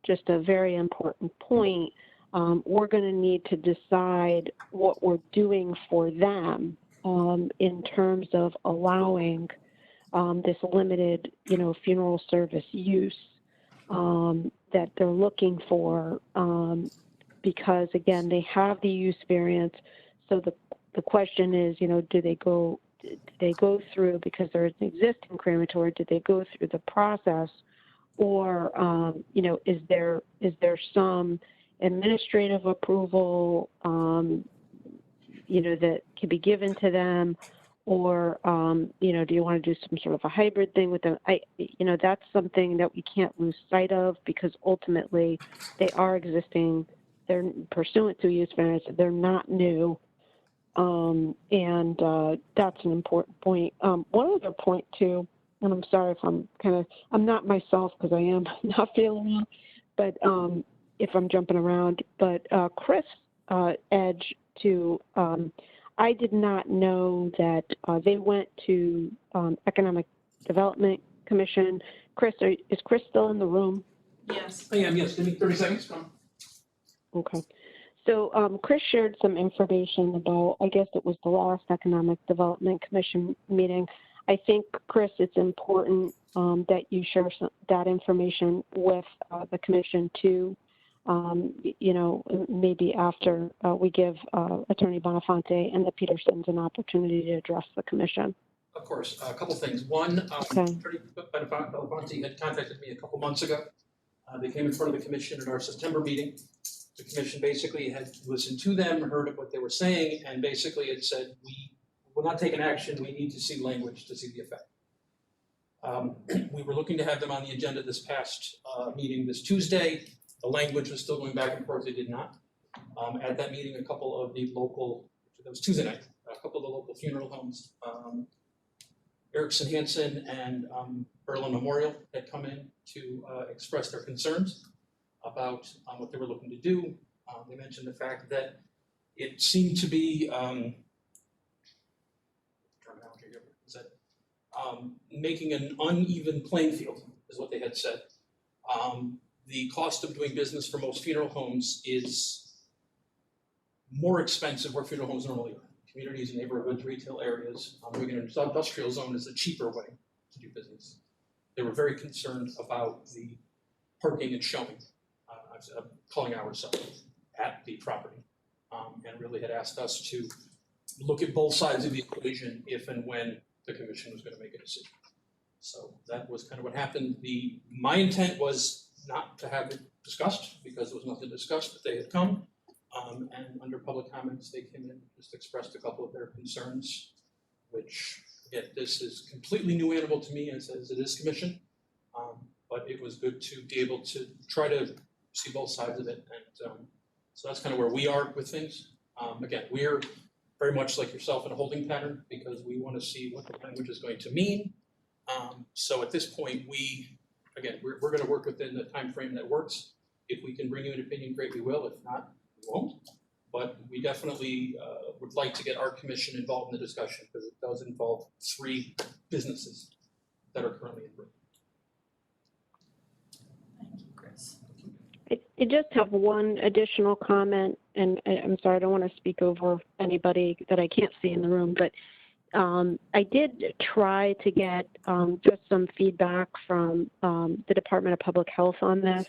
just a very important point. We're going to need to decide what we're doing for them in terms of allowing this limited, you know, funeral service use that they're looking for, because again, they have the use variance. So the question is, you know, do they go through, because there's an existing crematory, do they go through the process, or you know, is there some administrative approval, you know, that can be given to them, or you know, do you want to do some sort of a hybrid thing with them? You know, that's something that we can't lose sight of, because ultimately they are existing. They're pursuant to use variance. They're not new, and that's an important point. One other point too, and I'm sorry if I'm not myself because I am not feeling well, but if I'm jumping around, but Chris Edge to, I did not know that they went to Economic Development Commission. Chris, is Chris still in the room? Yes. I am, yes. Give me 30 seconds. Come on. Okay. So Chris shared some information about, I guess it was the last Economic Development Commission meeting. I think, Chris, it's important that you share that information with the commission too. You know, maybe after we give Attorney Belafonte and the Petersons an opportunity to address the commission. Of course, a couple things. One, Attorney Belafonte had contacted me a couple months ago. They came in front of the commission at our September meeting. The commission basically had listened to them, heard what they were saying, and basically it said, we will not take an action, we need to see language to see the effect. We were looking to have them on the agenda this past meeting this Tuesday. The language was still going back and forth, they did not. At that meeting, a couple of the local, that was Tuesday night, a couple of the local funeral homes, Erickson Hansen and Berlin Memorial had come in to express their concerns about what they were looking to do. They mentioned the fact that it seemed to be terminology here, is that making an uneven playing field is what they had said. The cost of doing business for most funeral homes is more expensive where funeral homes normally are. Communities, neighborhoods, retail areas. Doing an industrial zone is a cheaper way to do business. They were very concerned about the parking and showing, calling hours at the property, and really had asked us to look at both sides of the equation if and when the commission was going to make a decision. So that was kind of what happened. My intent was not to have it discussed because there was nothing to discuss, but they had come. And under public comments, they came in and just expressed a couple of their concerns, which, again, this is completely new animal to me as it is commission. But it was good to be able to try to see both sides of it. And so that's kind of where we are with things. Again, we're very much like yourself in a holding pattern because we want to see what the language is going to mean. So at this point, we're going to work within the time frame that works. If we can bring you an opinion, great, we will. If not, we won't. But we definitely would like to get our commission involved in the discussion because it does involve 3 businesses that are currently in Britain. Thank you, Chris. I just have one additional comment, and I'm sorry, I don't want to speak over anybody that I can't see in the room, but I did try to get just some feedback from the Department of Public Health on this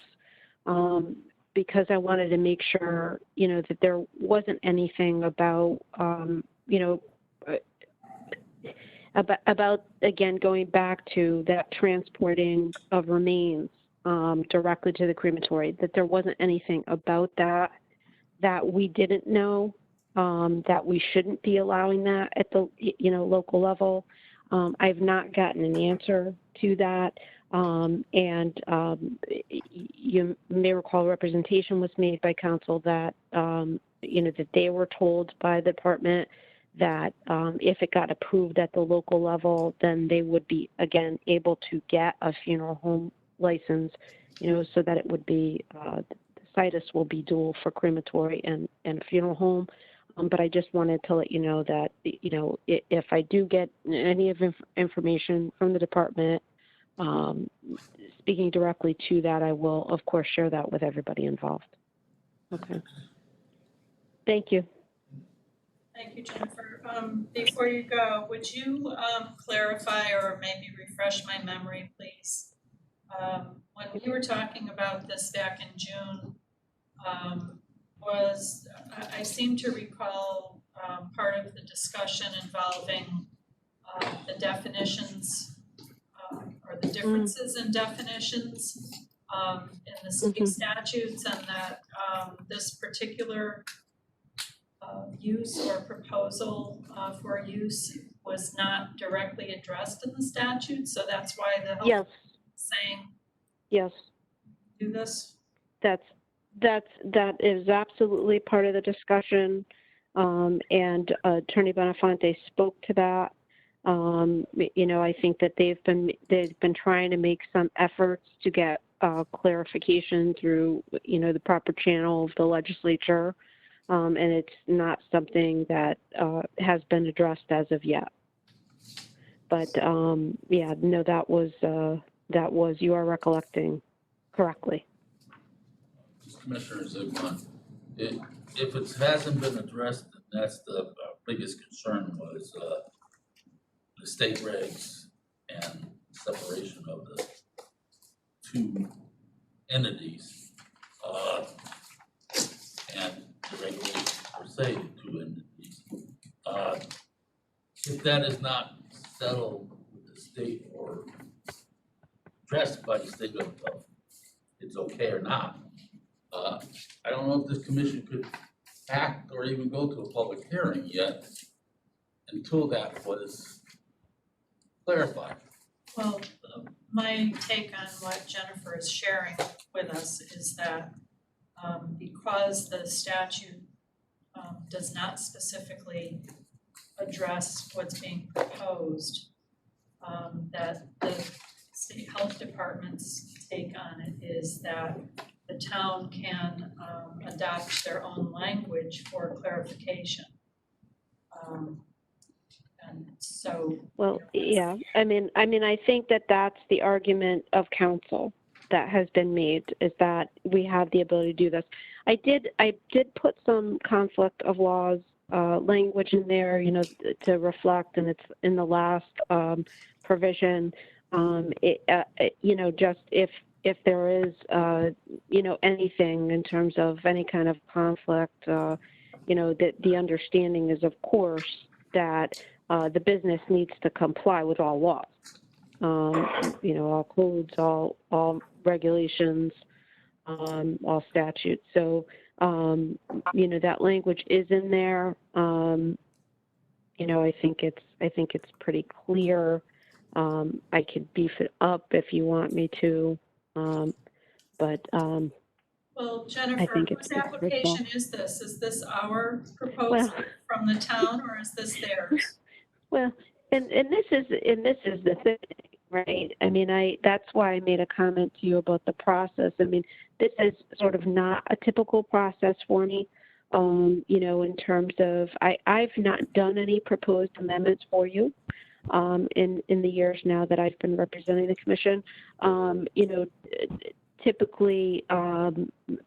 because I wanted to make sure, you know, that there wasn't anything about, you know, about, again, going back to that transporting of remains directly to the crematory, that there wasn't anything about that we didn't know, that we shouldn't be allowing that at the, you know, local level. I've not gotten an answer to that. And you may recall representation was made by council that, you know, that they were told by the department that if it got approved at the local level, then they would be, again, able to get a funeral home license, you know, so that it would be, the situs will be dual for crematory and funeral home. But I just wanted to let you know that, you know, if I do get any of information from the department, speaking directly to that, I will, of course, share that with everybody involved. Okay. Thank you. Thank you, Jennifer. Before you go, would you clarify or maybe refresh my memory, please? When we were talking about this back in June, I seem to recall part of the discussion involving the definitions or the differences in definitions in the state statutes, and that this particular use or proposal for use was not directly addressed in the statute, so that's why the health is saying do this. That is absolutely part of the discussion, and Attorney Belafonte spoke to that. You know, I think that they've been trying to make some efforts to get clarification through, you know, the proper channel of the legislature, and it's not something that has been addressed as of yet. But yeah, no, that was you are recollecting correctly. Commissioners, if it hasn't been addressed, then that's the biggest concern was, the state regs and separation of the two entities. And the regulations per se, the two entities. If that is not settled with the state or addressed by the state of it's okay or not, I don't know if this commission could act or even go to a public hearing yet until that was clarified. Well, my take on what Jennifer is sharing with us is that because the statute does not specifically address what's being proposed, that the state health department's take on it is that the town can adopt their own language for clarification. And so. Well, yeah, I mean, I think that that's the argument of counsel that has been made, is that we have the ability to do this. I did put some conflict of laws language in there, you know, to reflect, and it's in the last provision. You know, just if there is, you know, anything in terms of any kind of conflict, you know, that the understanding is, of course, that the business needs to comply with all laws, you know, all codes, all regulations, all statutes. So, you know, that language is in there. You know, I think it's pretty clear. I could beef it up if you want me to, but Well, I Jennifer, think whose it's application is this? Is this our proposal Well- from the town, or is this theirs? well, and this is the thing, right? I mean, that's why I made a comment to you about the process. I mean, this is sort of not a typical process for me. You know, in terms of, I've not done any proposed amendments for you in the years now that I've been representing the commission. You know, typically,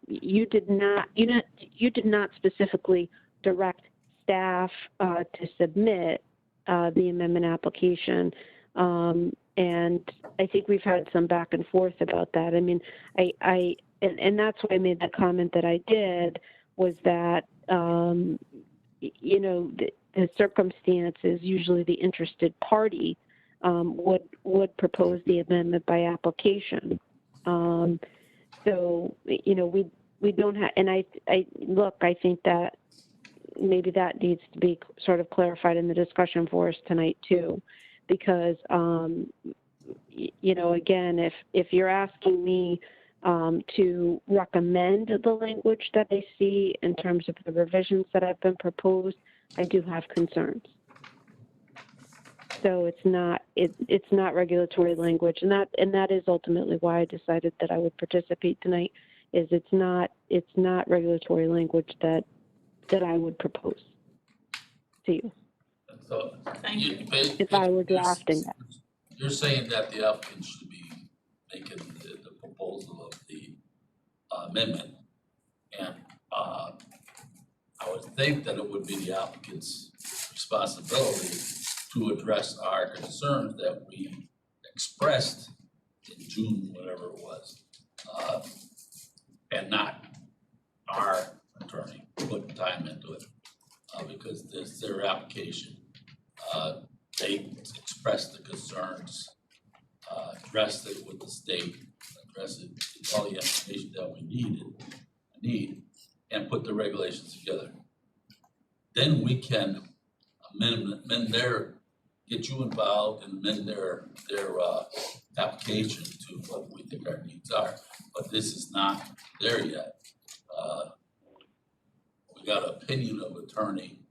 you did not specifically direct staff to submit the amendment application. And I think we've had some back and forth about that. I mean, and that's why I made that comment that I did, was that, you know, the circumstance is usually the interested party would propose the amendment by application. So, you know, we don't have, and I think that maybe that needs to be sort of clarified in the discussion for us tonight too, because, you know, again, if you're asking me to recommend the language that I see in terms of the revisions that have been proposed, I do have concerns. So it's not regulatory language, and that is ultimately why I decided that I would participate tonight. Is it's not regulatory language that I would propose to you. So Thank you. If I were drafting that. You're saying that the applicant should be making the proposal of the amendment, and I would think that it would be the applicant's responsibility to address our concerns that we expressed in June, whatever it was, and not our attorney put time into it, because this is their application. They expressed the concerns, addressed it with the state, addressed it with all the information that we need, and put the regulations together. Then we can amend get you involved and amend their application to what we think our needs are. But this is not there yet. We got an opinion of attorney,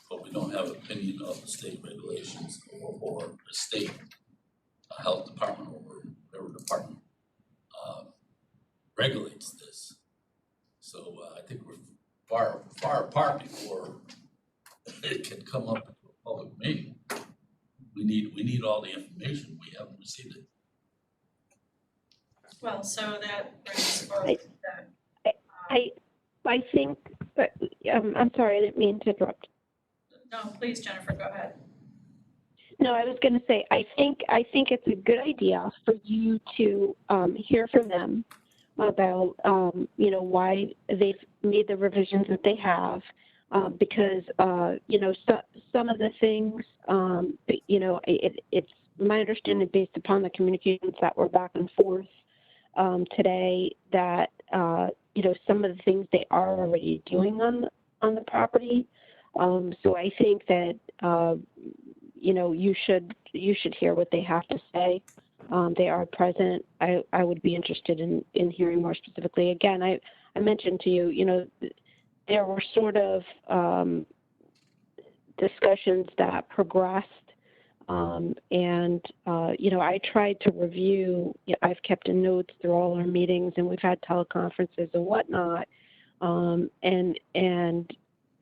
but we don't have an opinion of the state regulations or the state health department or whatever department regulates this. So I think we're far apart before it can come up to a public meeting. We need all the information. We haven't received it. Well, so that brings forward that. I think I'm sorry, I didn't mean to interrupt. No, please, Jennifer, go ahead. No, I was going to say, I think it's a good idea for you to hear from them about, why they've made the revisions that they have, because, some of the things, it's my understanding based upon the communications that were back and forth today that, some of the things they are already doing on the property. So I think that, you should hear what they have to say. They are present. I would be interested in hearing more specifically. Again, I mentioned to you, there were sort of discussions that progressed. I tried to review, I've kept in notes through all our meetings, and we've had teleconferences and whatnot. And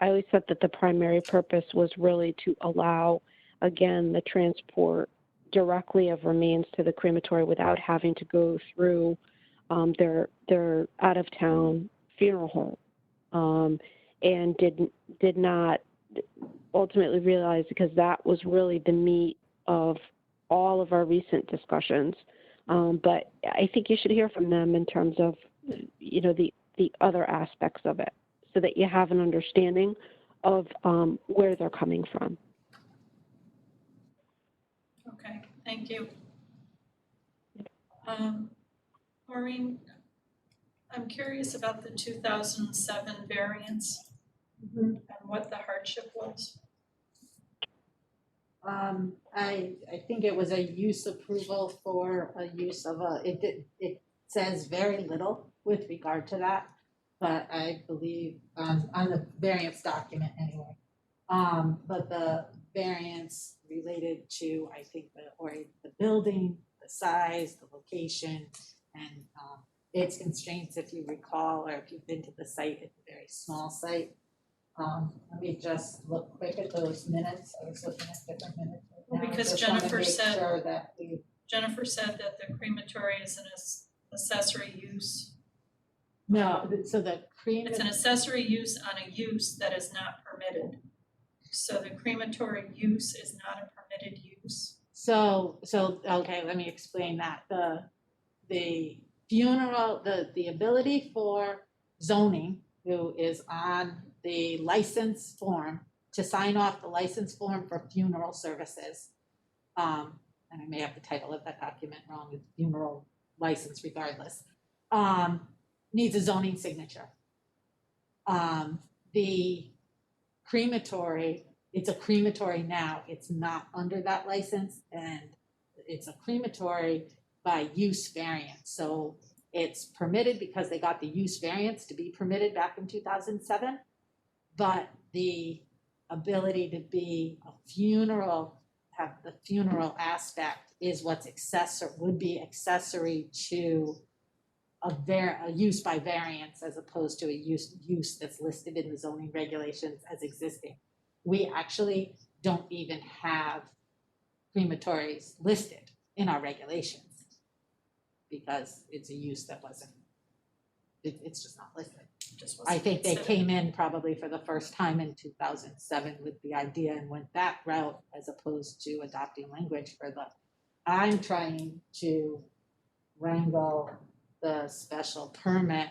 I always thought that the primary purpose was really to allow, again, the transport directly of remains to the crematory without having to go through their out-of-town funeral home, and did not ultimately realize, because that was really the meat of all of our recent discussions. But I think you should hear from them in terms of, the other aspects of it, so that you have an understanding of where they're coming from. Okay, thank you. Maureen, I'm curious about the 2007 variance and what the hardship was. I think it was a use approval for a use of it says very little with regard to that, but I believe, on the variance document anyway. But the variance related to, I think, the building, the size, the location, and, its constraints, if you recall, or if you've been to the site, it's a very small site. Let me just look quick at those minutes. I was looking at different minutes. Well, right now. because Just wanna Jennifer make said- sure that we, Jennifer said that the crematory is an accessory use. no, so the It's an accessory use on a use that is not permitted. So the crematory use is not a permitted use. So, okay, let me explain that. The funeral, the ability for zoning, who is on the license form, to sign off the license form for funeral services. And I may have the title of that document wrong, it's funeral license regardless, needs a zoning signature. The crematory, it's a crematory now, it's not under that license, and it's a crematory by use variance. So it's permitted because they got the use variance to be permitted back in 2007, but the ability to be a funeral, have the funeral aspect is what's would be accessory to a use by variance, as opposed to a use that's listed in the zoning regulations as existing. We actually don't even have crematories listed in our regulations, because it's a use that wasn't, it's just not listed. Just I wasn't think they considered. came in probably for the first time in 2007 with the idea and went that route, as opposed to adopting language for I'm trying to wrangle the special permit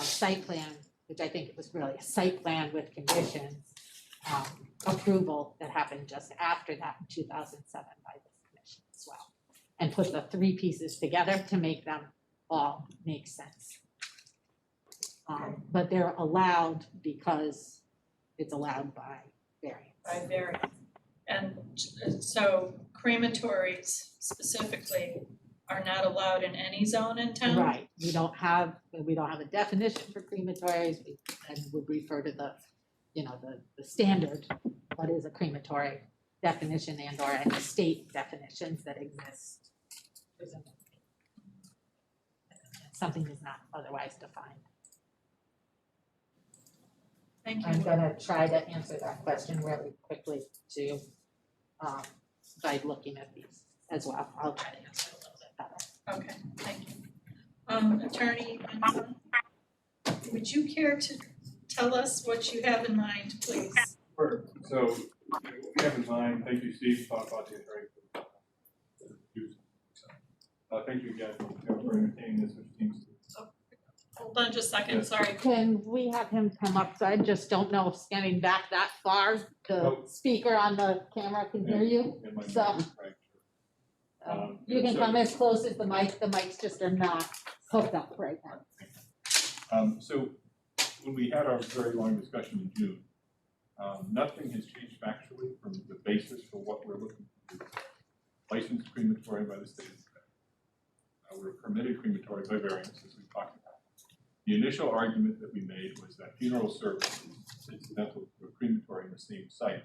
site plan, which I think it was really a site plan with conditions, approval that happened just after that in 2007 by this commission as well. And put the three pieces together to make them all make sense. But they're allowed because it's allowed by variance. By variance. And so crematories specifically are not allowed in any zone in town? Right, we don't have a definition for crematories, and would refer to the standard, what is a crematory definition and or any state definitions that exist. Something is not otherwise defined. Thank I'm you. gonna try to answer that question really quickly too, by looking at these as well. I'll try to answer it a little bit better. Okay, thank you. Attorney Vincent? would you care to tell us what you have in mind, please? Sure. So, what we have in mind, thank you, Steve, to talk about the attorney. Thank you again, for entertaining this, which seems to. Hold on just a second, Yes. sorry. Can we have him come up? So I just don't know if standing back that far, the Oh. speaker on the camera can hear you. in my So- mind, right, sure. You can so- come as close as the mics just are not hooked up right now. So when we had our very long discussion in June, nothing has changed factually from the basis for what we're looking to do. Licensed crematory by the state of New Hampshire. We're permitted crematory by variance, as we talked about. The initial argument that we made was that funeral services incidental to a crematory in the same site.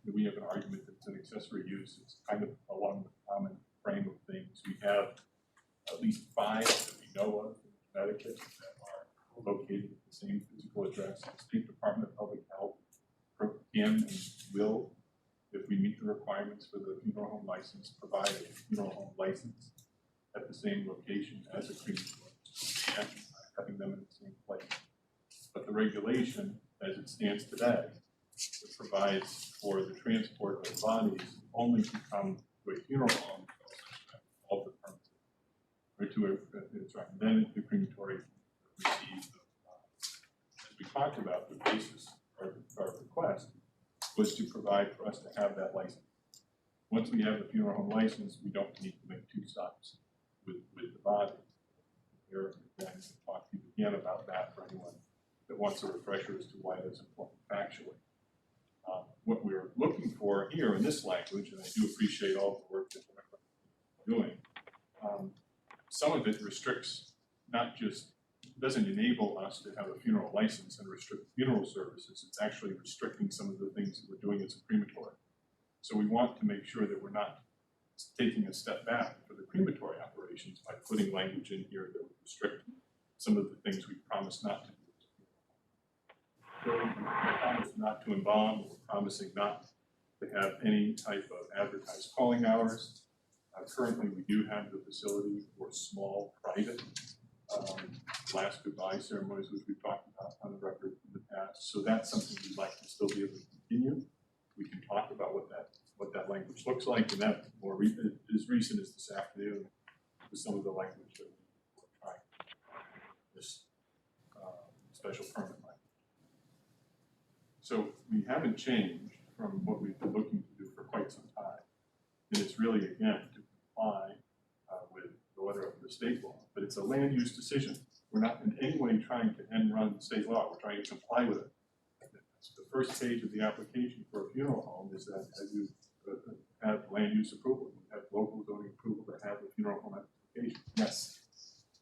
That we have an argument that it's an accessory use. It's kind of along the common frame of things. We have at least 5 that we know of in Connecticut that are located at the same physical address. The State Department of Public Health can and will, if we meet the requirements for the funeral home license, provide a funeral home license at the same location as a crematory, and having them in the same place. But the regulation, as it stands today, it provides for the transport of bodies only to come to a funeral home, all the permits, or to a, then the crematory receives the, as we talked about, the basis or our request was to provide for us to have that license. Once we have the funeral home license, we don't need to make 2 stops with the body. There, then talk to you again about that for anyone that wants a refresher as to why that's important factually. What we're looking for here in this language, and I do appreciate all the work that we're doing, some of it restricts, not just, doesn't enable us to have a funeral license and restrict funeral services, it's actually restricting some of the things that we're doing as a crematory. So we want to make sure that we're not taking a step back for the crematory operations by putting language in here that would restrict some of the things we promised not to do. So we promised not to embalm, we're promising not to have any type of advertised calling hours. Currently, we do have the facility for small private last goodbye ceremonies, which we've talked about on the record in the past. So that's something we'd like to still be able to continue. We can talk about what that language looks like, and that as recent as this afternoon with some of the language that we're trying this special permit language. So we haven't changed from what we've been looking to do for quite some time. And it's really, again, to comply with the letter of the state law, but it's a land use decision. We're not in any way trying to end run state law, we're trying to comply with it. The first page of the application for a funeral home is that as you have land use approval, you have local zoning approval to have a funeral home application. Yes,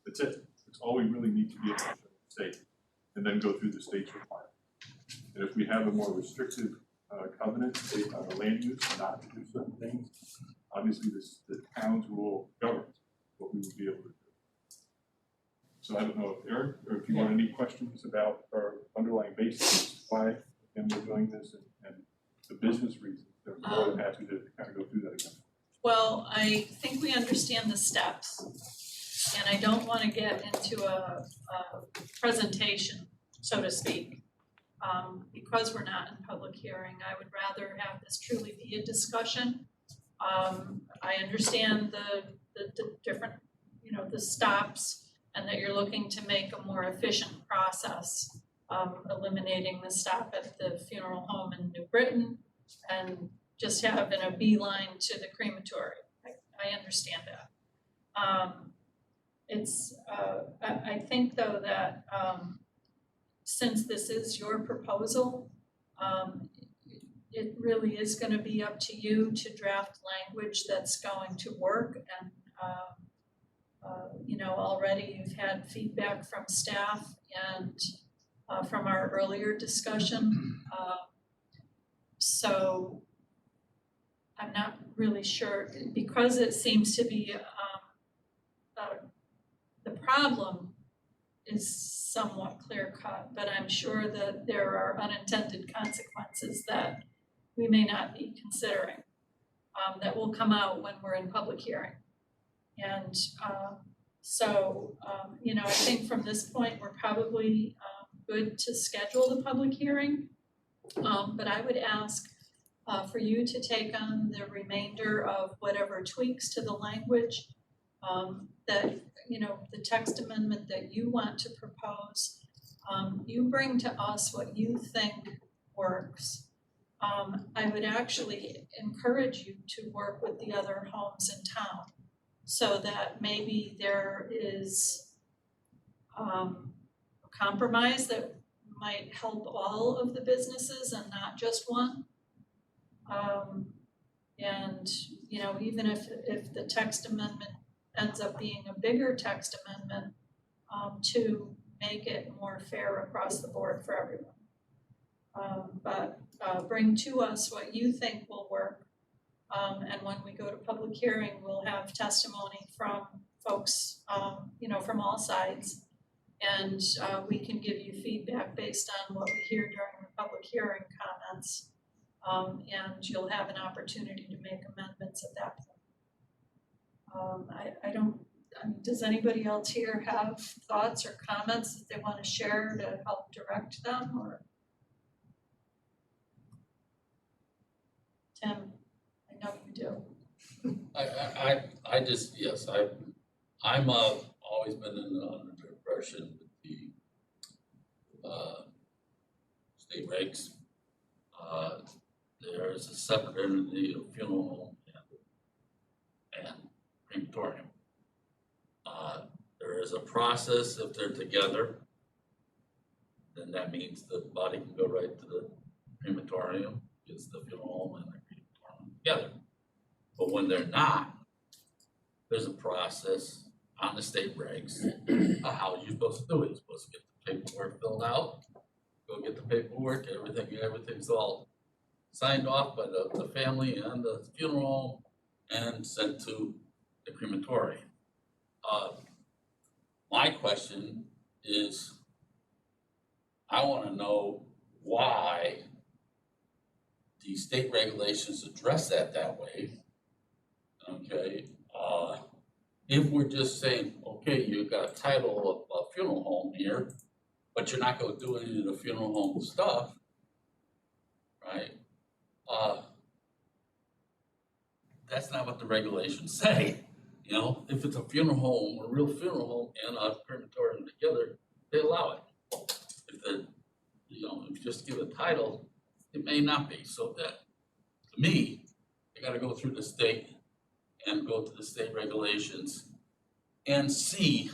that's it. It's all we really need to be able to state, and then go through the state's requirement. And if we have a more restrictive covenant based on the land use, not to do certain things, obviously the town's rule governs what we would be able to do. So I don't know if Eric, or if you want any questions about our underlying basis, why and we're doing this, and the business reasons. They're more than happy to kind of go through that again. Well, I think we understand the steps, and I don't want to get into a presentation, so to speak. Because we're not in public hearing, I would rather have this truly be a discussion. I understand the different, the stops, and that you're looking to make a more efficient process, eliminating the stop at the funeral home in New Britain and just having a beeline to the crematory. I understand that. I think though that since this is your proposal, it really is going to be up to you to draft language that's going to work. And already you've had feedback from staff and from our earlier discussion. So I'm not really sure, because it seems to be the problem is somewhat clear cut, but I'm sure that there are unintended consequences that we may not be considering that will come out when we're in public hearing. And So, you know, I think from this point, we're probably good to schedule the public hearing. But I would ask for you to take on the remainder of whatever tweaks to the language that, you know, the text amendment that you want to propose. You bring to us what you think works. I would actually encourage you to work with the other homes in town so that maybe there is a compromise that might help all of the businesses and not just one. And, you know, even if the text amendment ends up being a bigger text amendment, to make it more fair across the board for everyone. But bring to us what you think will work. And when we go to public hearing, we'll have testimony from folks, you know, from all sides. And we can give you feedback based on what we hear during the public hearing comments. And you'll have an opportunity to make amendments at that point. Does anybody else here have thoughts or comments that they want to share to help direct them, or? Tim, I know you do. I just, yes, I'm always been under the impression with the state regs, there is a separate entity of funeral home and crematorium. There is a process, if they're together, then that means the body can go right to the crematorium, because the funeral home and the crematorium together. But when they're not, there's a process on the state regs of how you're supposed to do it. You're supposed to get the paperwork filled out, go get the paperwork, everything's all signed off by the family and the funeral home and sent to the crematorium. My question is, I want to know why the state regulations address that way. Okay, if we're just saying, okay, you've got a title of a funeral home here, but you're not going to do any of the funeral home stuff, right? That's not what the regulations say. You know, if it's a funeral home, a real funeral home and a crematorium together, they allow it. If the, you know, if you just give a title, it may not be. So that, to me, you got to go through the state and go to the state regulations and see,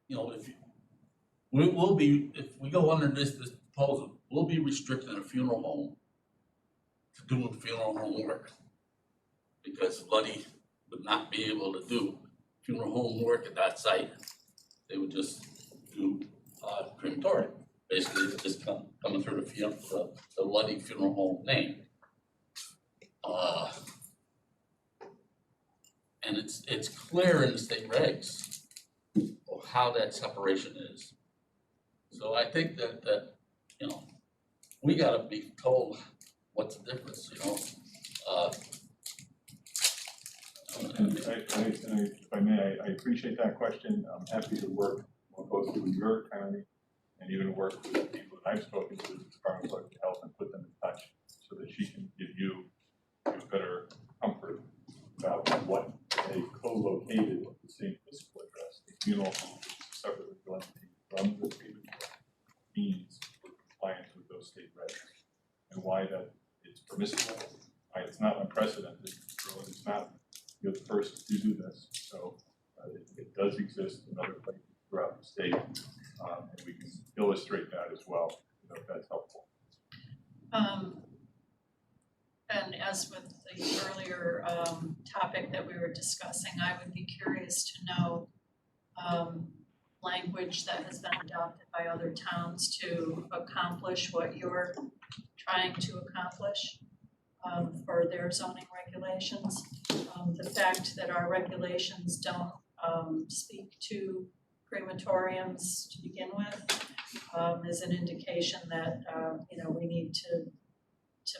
you know, if we go under this proposal, we'll be restricting a funeral home to doing funeral home work, because Luddy would not be able to do funeral home work at that site. They would just do crematorium. Basically, it's just coming through the Luddy Funeral Home name. And it's clear in the state regs of how that separation is. So I think that you know, we gotta be told what's the difference, you know? If I may, I appreciate that question. I'm happy to work more closely with your county and even work with the people that I've spoken to, the Department of Public Health, and put them in touch so that she can give you better comfort about what a co-located at the same physical address, a funeral home, which is a separate legal entity from the treatment means for compliance with those state regs, and why that it's permissible, why it's not unprecedented. It's not, you're the first to do this, so it does exist in other places throughout the state, and we can illustrate that as well, if that's helpful. And as with the earlier topic that we were discussing, I would be curious to know language that has been adopted by other towns to accomplish what you're trying to accomplish for their zoning regulations. The fact that our regulations don't speak to crematoriums to begin with is an indication that you know, we need to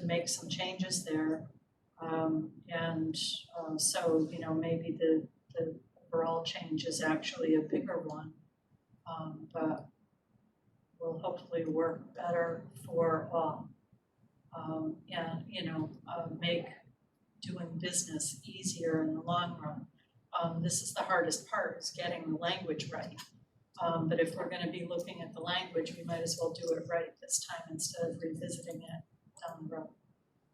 make some changes there. So, you know, maybe the overall change is actually a bigger one. But will hopefully work better for all. And, you know, make doing business easier in the long run. This is the hardest part, is getting the language right. But if we're gonna be looking at the language, we might as well do it right this time instead of revisiting it down the road.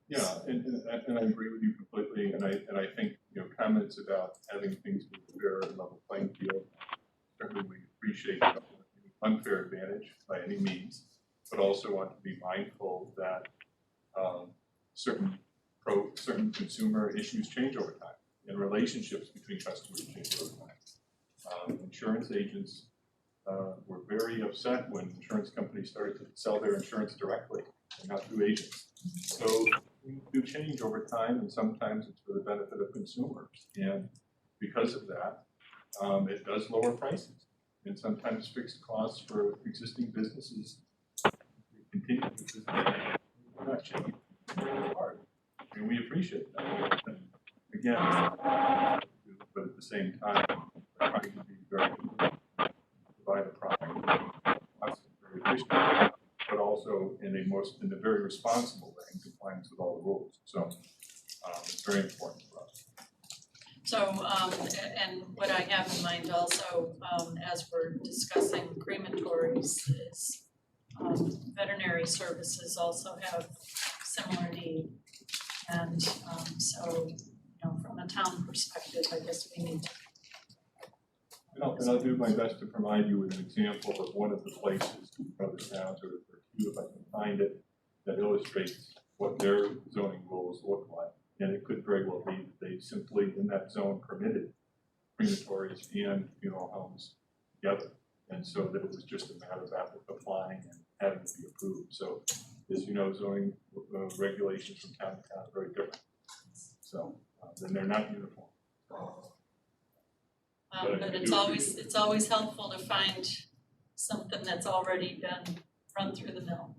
Yeah, and I agree with you completely, and I think, you know, comments about having things with a fair and level playing field, certainly we appreciate any unfair advantage by any means, but also want to be mindful that certain consumer issues change over time, and relationships between customers change over time. Insurance agents were very upset when insurance companies started to sell their insurance directly and not through agents. So things do change over time, and sometimes it's for the benefit of consumers. And because of that, it does lower prices. And sometimes fixed costs for existing businesses continue because they're not changing. And we appreciate that. And again, but at the same time, we're trying to be very provide a product that's very efficient, but also in a very responsible way in compliance with all the rules. So it's very important for us. So, and what I have in mind also, as we're discussing crematories, is veterinary services also have similar need. And so, you know, from a town perspective, I guess we need to. And I'll do my best to provide you with an example of one of the places in other towns, or two if I can find it, that illustrates what their zoning rules look like. And it could very well be that they simply, in that zone, permitted crematories and funeral homes together. And so that it was just a matter of applying and having to be approved. So, as you know, zoning regulations from town to town are very different. So, then they're not uniform. But it's always helpful to find something that's already been run through the mill.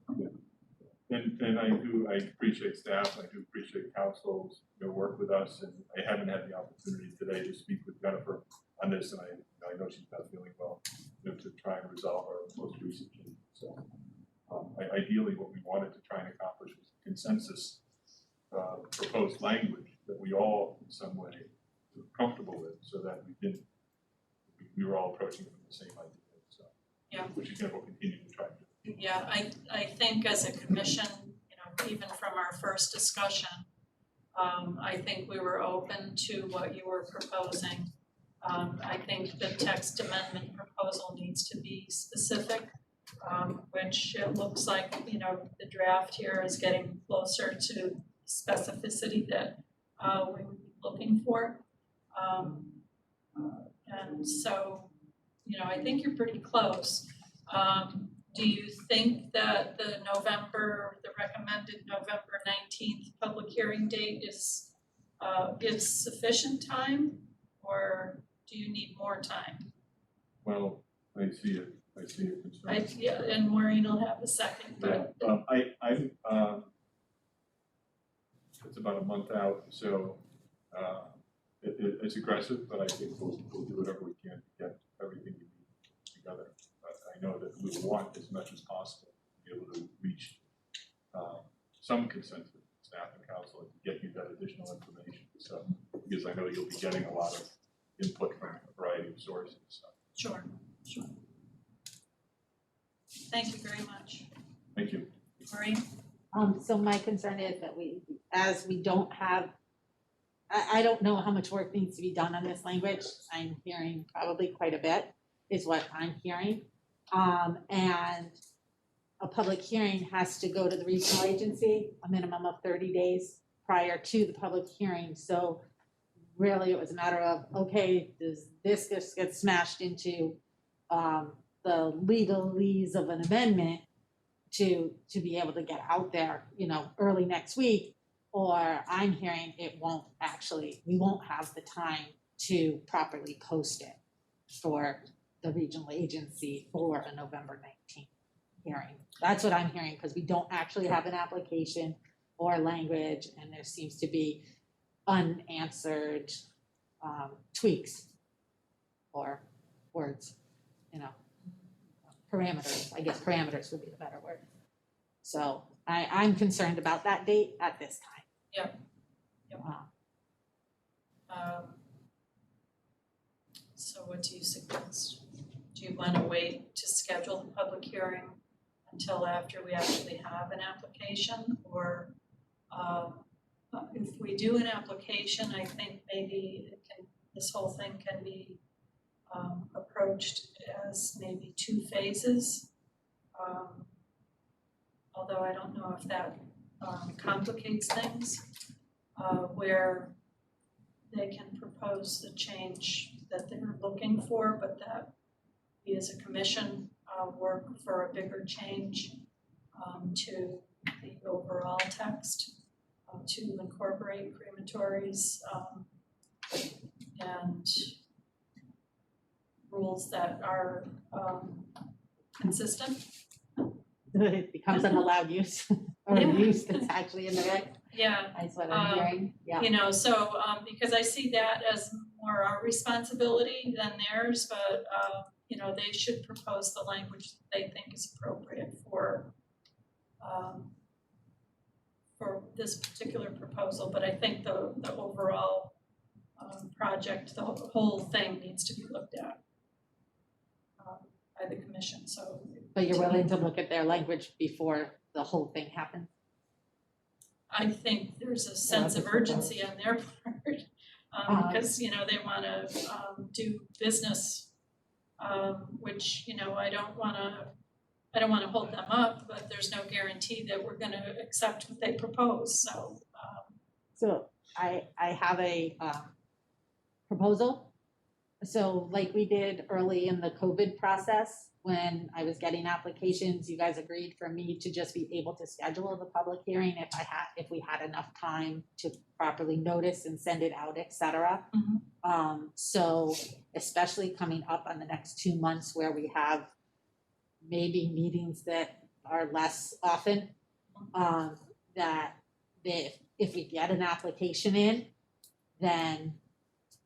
And I appreciate staff, I do appreciate council's, you know, work with us, and I haven't had the opportunity today to speak with Jennifer on this, and I know she's not feeling well, you know, to try and resolve our most recent change. So, ideally, what we wanted to try and accomplish was consensus, proposed language that we all, in some way, were comfortable with, so that we were all approaching it from the same idea. So, Yeah. Which again, we'll continue to try to do. Yeah, I think as a commission, you know, even from our first discussion, I think we were open to what you were proposing. I think the text amendment proposal needs to be specific, which it looks like, you know, the draft here is getting closer to specificity that we would be looking for. And so, you know, I think you're pretty close. Do you think that the recommended November 19th public hearing date is sufficient time, or do you need more time? Well, I see it. Concern. Yeah, and Maureen will have a second, but. It's about a month out, so it's aggressive, but I think we'll do whatever we can to get everything we need together. But I know that we want as much as possible to be able to reach some consensus with staff and council to get you that additional information. So, because I know you'll be getting a lot of input from a variety of sources. So. Sure. Thank you very much. Thank you. Maureen? So my concern is that we don't have, I don't know how much work needs to be done on this language. I'm hearing probably quite a bit is what I'm hearing. And a public hearing has to go to the regional agency, a minimum of 30 days prior to the public hearing. So really it was a matter of, okay, does this just get smashed into the legalese of an amendment to be able to get out there, you know, early next week, or I'm hearing we won't have the time to properly post it for the regional agency for a November 19th hearing. That's what I'm hearing, because we don't actually have an application or language, and there seems to be unanswered tweaks or words, parameters, I guess parameters would be the better word. So I'm concerned about that date at this time. Yep. So what do you suggest? Do you want to wait to schedule the public hearing until after we actually have an application? Or if we do an application, I think maybe this whole thing can be approached as maybe 2 phases. Although I don't know if that complicates things, where they can propose the change that they're looking for, but that we as a commission work for a bigger change to the overall text to incorporate crematories and rules that are consistent. It becomes an allowed use or a use that's actually in the reg. Yeah. That's what I'm hearing, yeah. So, because I see that as more our responsibility than theirs, but, they should propose the language that they think is appropriate for this particular proposal, but I think the overall project, the whole thing needs to be looked at by the commission, so. But you're willing to look at their language before the whole thing happens? I think there's a sense of urgency on their part, because, they wanna do business, which, I don't wanna hold them up, but there's no guarantee that we're gonna accept what they propose, so. So I have a proposal. So like we did early in the COVID process, when I was getting applications, you guys agreed for me to just be able to schedule the public hearing if we had enough time to properly notice and send it out, et cetera. So especially coming up on the next 2 months where we have maybe meetings that are less often, that if we get an application in, then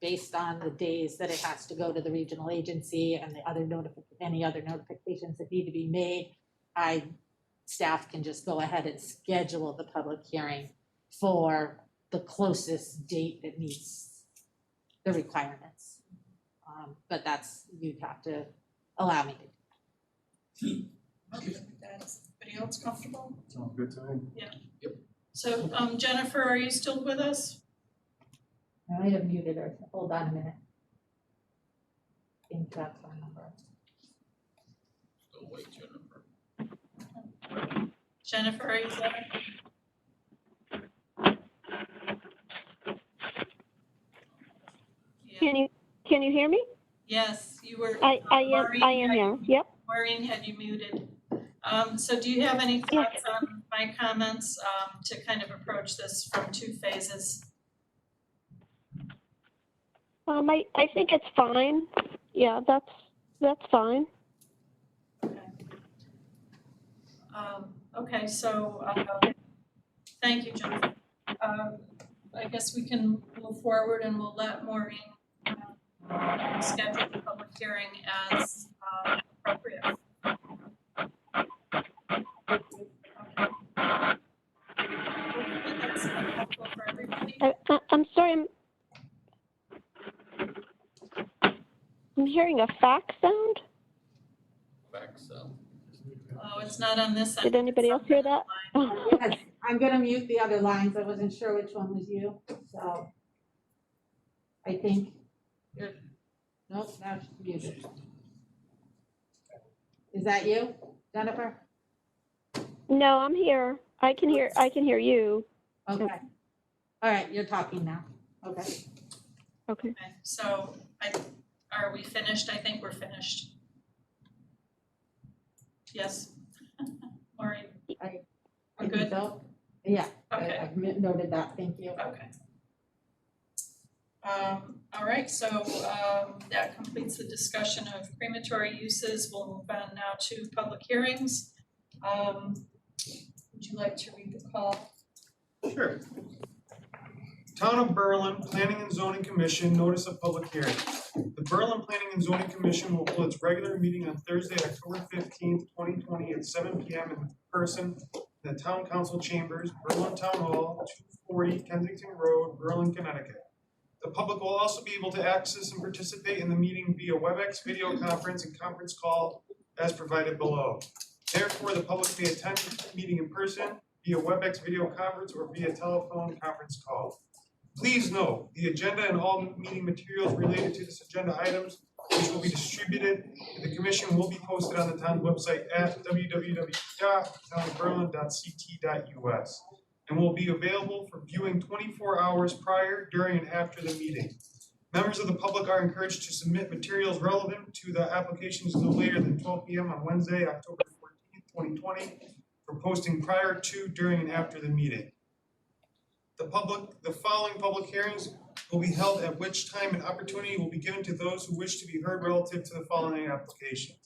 based on the days that it has to go to the regional agency and any other notifications that need to be made, staff can just go ahead and schedule the public hearing for the closest date that meets the requirements. But you'd have to allow me to. Okay, is everybody else comfortable? Sounds good to me. Yeah. Yep. So, Jennifer, are you still with us? I might have muted her. Hold on a minute. I think that's our number. Still wait, Jennifer. Jennifer, are you there? Yeah. Can you hear me? Yes, you were. I am here. Yep. Maureen had you muted. So do you have any thoughts on my comments to kind of approach this from 2 phases? I think it's fine. Yeah, that's fine. Okay. Okay, so thank you, Jennifer. I guess we can move forward and we'll let Maureen schedule the public hearing as appropriate. Hopefully that's helpful for everybody. I'm sorry. I'm hearing a fax sound. Fax cell. Oh, it's not on this end. Did anybody else hear that? Yes, I'm gonna mute the other lines. I wasn't sure which one was you, so. I think nope, now she's muted. Is that you, Jennifer? No, I'm here. I can hear you. Okay. All right, you're talking now. Okay. Okay. Okay, so are we finished? I think we're finished. Yes. Maureen, I we're think good? so. Yeah, Okay. I've noted that. Thank you. Okay. All right, so that completes the discussion of crematory uses. We'll move on now to public hearings. Would you like to read the call? Sure. Town of Berlin Planning and Zoning Commission Notice of Public Hearing. The Berlin Planning and Zoning Commission will hold its regular meeting on Thursday, October 15th, 2020 at 7 p.m. in person in the Town Council Chambers, Berlin Town Hall, 240 Kensington Road, Berlin, Connecticut. The public will also be able to access and participate in the meeting via WebEx video conference and conference call as provided below. Therefore, the public may attend the meeting in person, via WebEx video conference, or via telephone conference call. Please note, the agenda and all meeting materials related to this agenda items, which will be distributed to the commission, will be posted on the town's website at www.townofberlin.ct.us and will be available for viewing 24 hours prior, during, and after the meeting. Members of the public are encouraged to submit materials relevant to the applications no later than 12 p.m. on Wednesday, October 14th, 2020, for posting prior to, during, and after the meeting. The following public hearings will be held, at which time an opportunity will be given to those who wish to be heard relative to the following applications.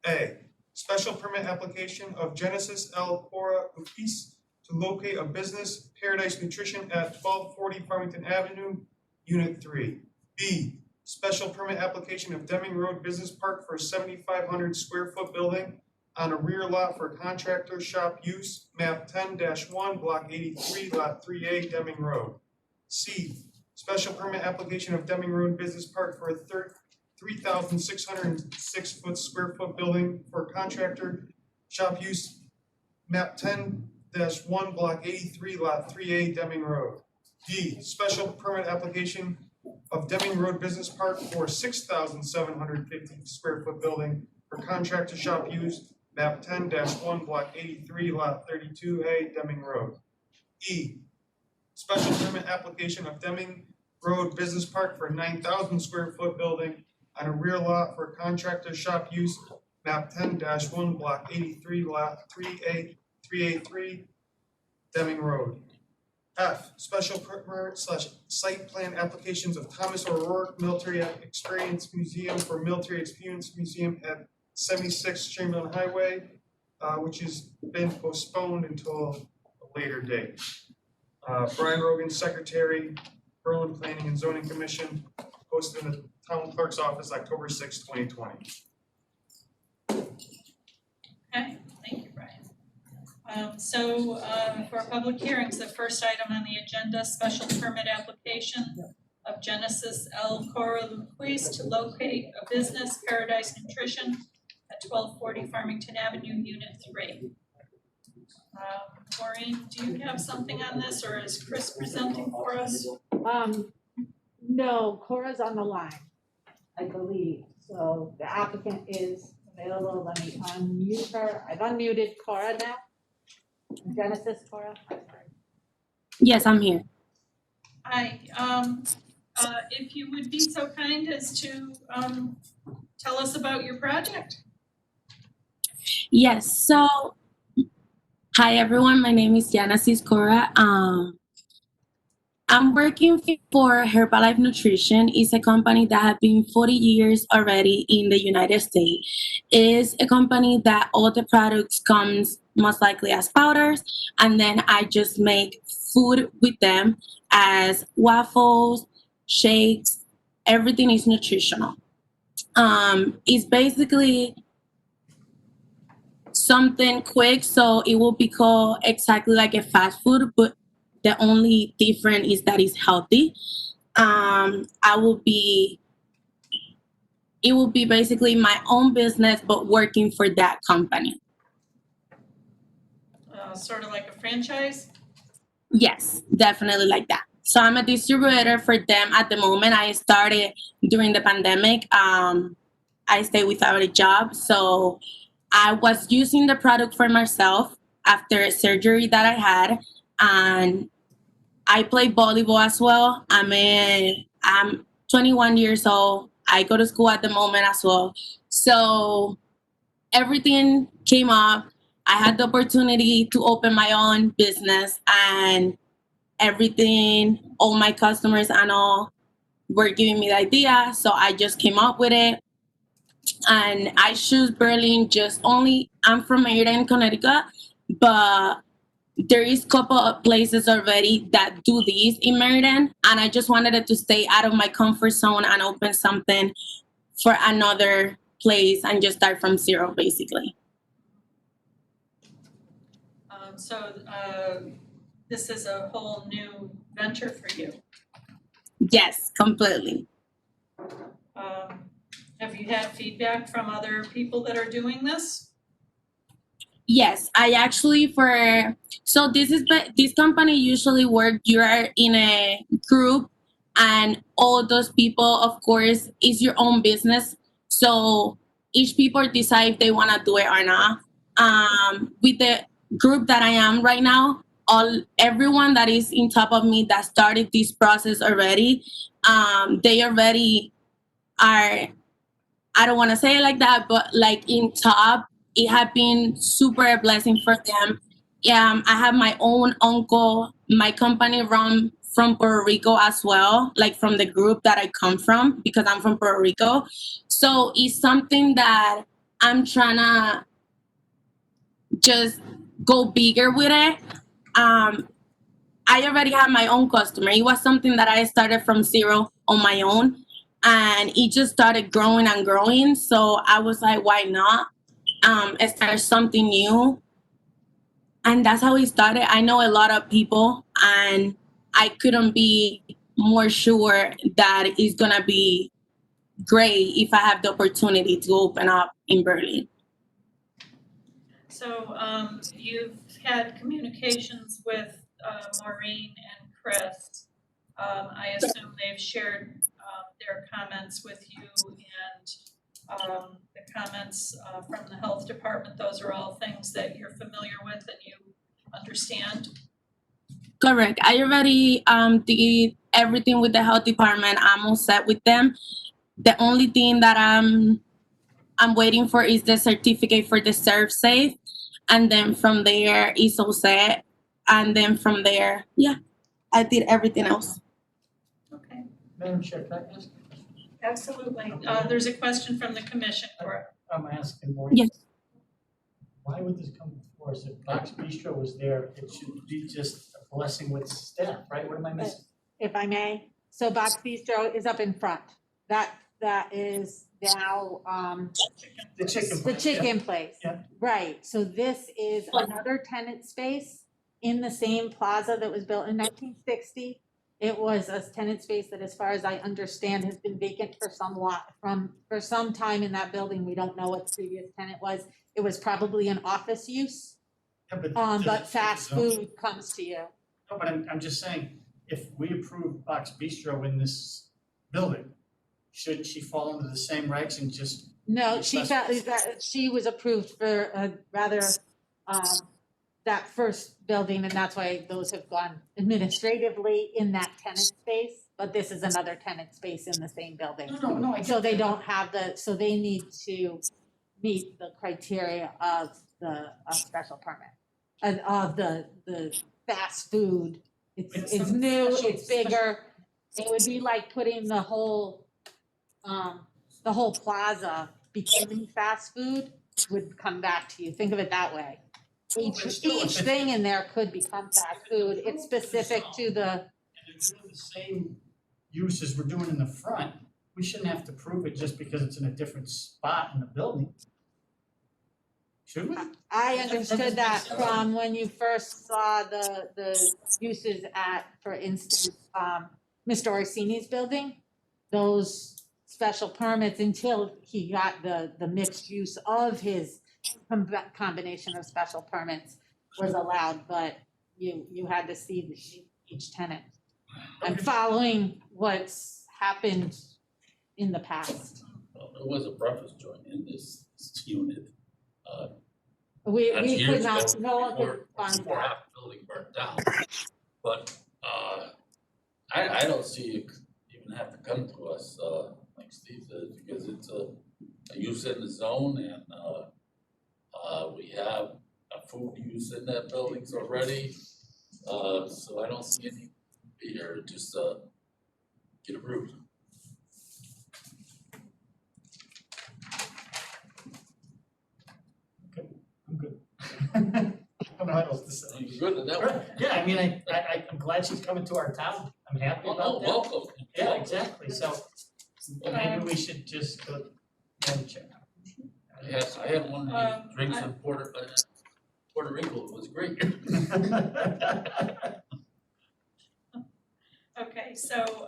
A, special permit application of Genesis L. Cora Lupis to locate a business, Paradise Nutrition, at 1240 Farmington Avenue, Unit 3. B, special permit application of Deming Road Business Park for a 7,500 square foot building on a rear lot for contractor shop use, map 10-1, block 83, lot 3A, Deming Road. C, special permit application of Deming Road Business Park for a 3,606 square foot building for contractor shop use, map 10-1, block 83, lot 3A, Deming Road. D, special permit application of Deming Road Business Park for 6,750 square foot building for contractor shop use, map 10-1, block 83, lot 32A, Deming Road. E, special permit application of Deming Road Business Park for 9,000 square foot building on a rear lot for contractor shop use, map 10-1, block 83, lot 3A3, Deming Road. F, special permit / site plan applications of Thomas O'Rourke Military Experience Museum for Military Experience Museum at 76 Chamberlain Highway, which has been postponed until a later date. Brian Rogan, Secretary, Berlin Planning and Zoning Commission, posted in the Town Clerk's Office, October 6, 2020. Okay, thank you, Brian. For public hearings, the first item on the agenda, special permit application of Genesis L. Cora Lupis to locate a business, Paradise Nutrition, at 1240 Farmington Avenue, Unit 3. Maureen, do you have something on this, or is Chris presenting for us? No, Cora's on the line, I believe, so the applicant is available. Let me unmute her. I've unmuted Cora now. Genesis, Cora. Yes, I'm here. Hi, if you would be so kind as to tell us about your project. Yes, so hi everyone, my name is Genesis Cora. I'm working for Herbalife Nutrition. It's a company that has been 40 years already in the United States. It's a company that all the products comes most likely as powders, and then I just make food with them as waffles, shakes, everything is nutritional. It's basically something quick, so it will be called exactly like a fast food, but the only difference is that it's healthy. It will be basically my own business, but working for that company. Sort of like a franchise? Yes, definitely like that. So I'm a distributor for them at the moment. I started during the pandemic. I stayed without a job, so I was using the product for myself after a surgery that I had, and I play volleyball as well. I'm 21 years old. I go to school at the moment as well. So everything came up. I had the opportunity to open my own business, and everything, all my customers and all were giving me the idea. So I just came up with it. And I choose Berlin I'm from Meriden, Connecticut, but there is couple of places already that do these in Meriden, and I just wanted it to stay out of my comfort zone and open something for another place and just start from zero, basically. This is a whole new venture for you. Yes, completely. Have you had feedback from other people that are doing this? Yes, I actually so this company usually work, you're in a group and all those people, of course, is your own business. So each people decide if they want to do it or not. With the group that I am right now, everyone that is in top of me that started this process already, they already are, I don't want to say it like that, but like in top. It had been super a blessing for them. I have my own uncle, my company run from Puerto Rico as well, like from the group that I come from, because I'm from Puerto Rico. So it's something that I'm trying to just go bigger with it. I already have my own customer. It was something that I started from zero on my own, and it just started growing and growing. So I was like, why not? Start something new, and that's how it started. I know a lot of people, and I couldn't be more sure that it's gonna be great if I have the opportunity to open up in Berlin. So you've had communications with Maureen and Chris. I assume they've shared their comments with you, and the comments from the health department, those are all things that you're familiar with and you understand? Correct. I already did everything with the health department. I'm all set with them. The only thing that I'm waiting for is the certificate for the ServSafe, and then from there it's all set. And then from there, yeah, I did everything else. Okay, Madam Chair, can I ask? absolutely. There's a question from the commission for I'm asking more. Yes. Why would this come before us? If Box Bistro was there, it should be just a blessing with staff, right? What am I missing? If I may, so Box Bistro is up in front. That is now, The chicken the place, yeah. chicken place. Yeah. Right, so this is another tenant space in the same plaza that was built in 1960. It was a tenant space that, as far as I understand, has been vacant for some time in that building. We don't know what the previous tenant was. It was probably an office use, Yeah, does it but fit fast the zone? food comes to you. No, but I'm just saying, if we approve Box Bistro in this building, should she fall under the same regs and just? No, she was approved for rather, that first building, and that's why those have gone administratively in that tenant space. But this is another tenant space in the same building. No, I So get they that. don't have so they need to meet the criteria of the special permit. And of the fast food, it's some new, special- it's bigger. It would be like putting the whole plaza becoming fast food would come back to you. Think of it that way. But still, Each if it- thing in there could become fast food. It's specific to the, And it's doing the same use as we're doing in the front, we shouldn't have to prove it just because it's in a different spot in the building. Should we? I understood that from when you first saw the uses at, for instance, Mr. Orsini's building. Those special permits, until he got the mixed use of his combination of special permits was allowed, but you had to see each tenant. I'm following what's happened in the past. Well, there was a breakfast joint in this unit. We That's could years not, ago, no one could before- find before that. half the building burnt down. But, I don't see you even have to come to us, like Steve said, because it's a use in the zone, and, we have a food use in that buildings already. So I don't see any here, just, get approved. I'm good. don't know what else to say. You're good at that one. Yeah, I mean, I'm glad she's coming to our town. I'm happy Oh, no, about that. welcome. Yeah, exactly, so maybe we should just go and check. I had one of these drinks in Puerto Rico, it was great. Okay, so,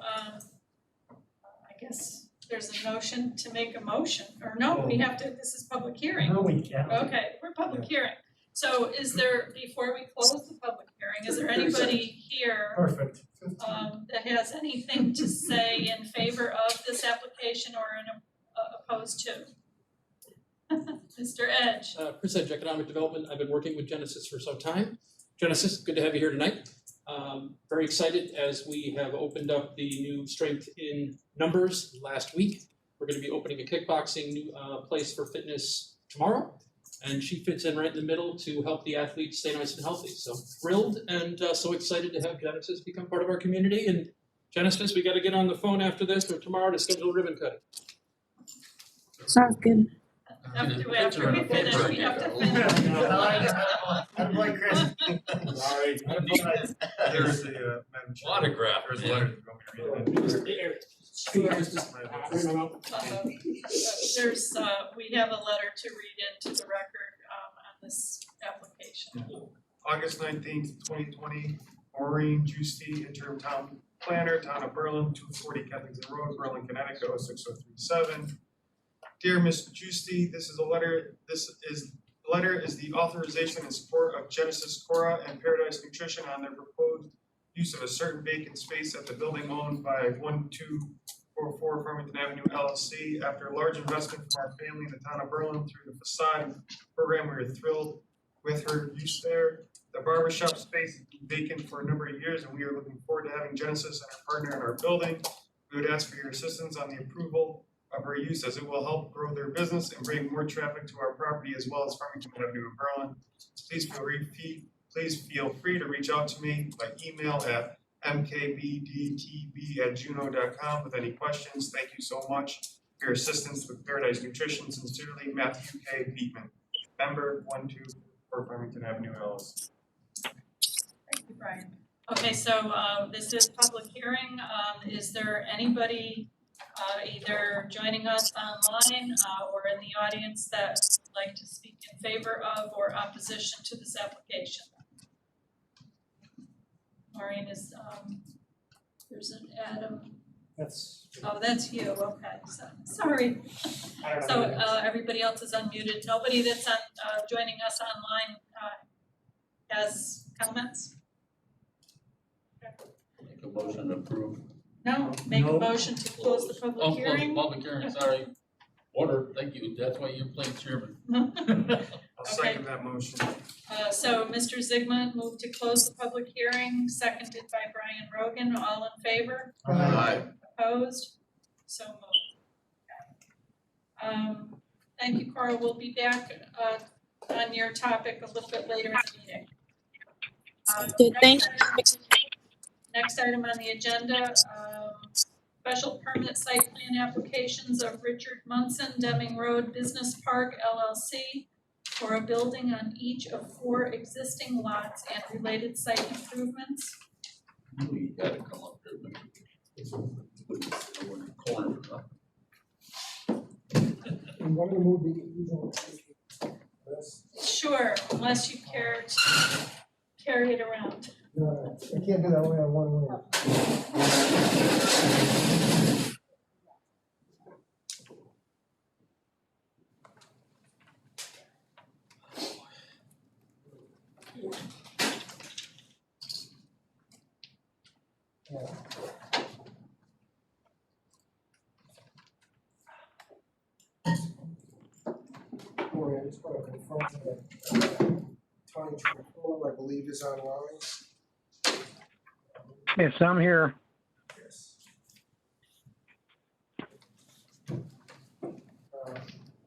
I guess there's a motion to make a motion, or no, we have to, this is public hearing. No, we can't. Okay, we're public hearing. So is there, before we close the public hearing, is there anybody here Perfect. that has anything to say in favor of this application or opposed to? Mr. Edge. Chris Edge, Economic Development. I've been working with Genesis for some time. Genesis, good to have you here tonight. Very excited as we have opened up the new Strength in Numbers last week. We're going to be opening a kickboxing new place for fitness tomorrow. And she fits in right in the middle to help the athletes stay nice and healthy. So thrilled and so excited to have Genesis become part of our community. And Genesis, we got to get on the phone after this or tomorrow to schedule a ribbon cutting. Sounds good. After we finish, we have to finish. I'm like Chris. Sorry. There's a, Madam Chair, Autograph. there's a letter, do you want me to read it? There's, we have a letter to read into the record, on this application. August 19th, 2020, Maureen Giusti, interim town planner, town of Berlin, 240 Kensington Road, Berlin, Connecticut, 06037. Dear Ms. Giusti, this is a letter, the letter is the authorization and support of Genesis Cora and Paradise Nutrition on their proposed use of a certain vacant space at the building owned by 1244 Farmington Avenue LLC. After a large investment from our family in the town of Berlin through the facade program, we are thrilled with her use there. The barbershop space has been vacant for a number of years, and we are looking forward to having Genesis and our partner in our building. We would ask for your assistance on the approval of her use, as it will help grow their business and bring more traffic to our property as well as Farmington Avenue in Berlin. Please feel free to reach out to me by email at mkbdtb@juno.com with any questions. Thank you so much for your assistance with Paradise Nutrition. Sincerely, Matthew K. Beekman, member 124 Farmington Avenue, LLC. Thank you, Brian. Okay, so this is public hearing. Is there anybody either joining us online or in the audience that would like to speak in favor of or opposition to this application? Maureen is, there's an Adam. Oh, that's you, okay, so, sorry. So everybody else is unmuted. Nobody that's joining us online has comments? Make a motion to approve. No, make a No. motion to close the public Oh, hearing. public hearing, sorry. Order, thank you, that's why you're playing chairman. I'll second that motion. So Mr. Zigmund moved to close the public hearing, seconded by Brian Rogan. All in favor? Aye. Opposed? So moved. Thank you, Cora. We'll be back on your topic a little bit later in the meeting. Good, thank Next item on the agenda, special permit site plan applications of Richard Munson, Deming Road Business Park LLC for a building on each of 4 existing lots and related site improvements. You gotta come up there, but it's over in the corner. I'm gonna move the, Sure, unless you care to carry it around. I can't do that only on one way. I just want to confirm that Tony Tripolo, I believe, is online. Yes, I'm here. Yes.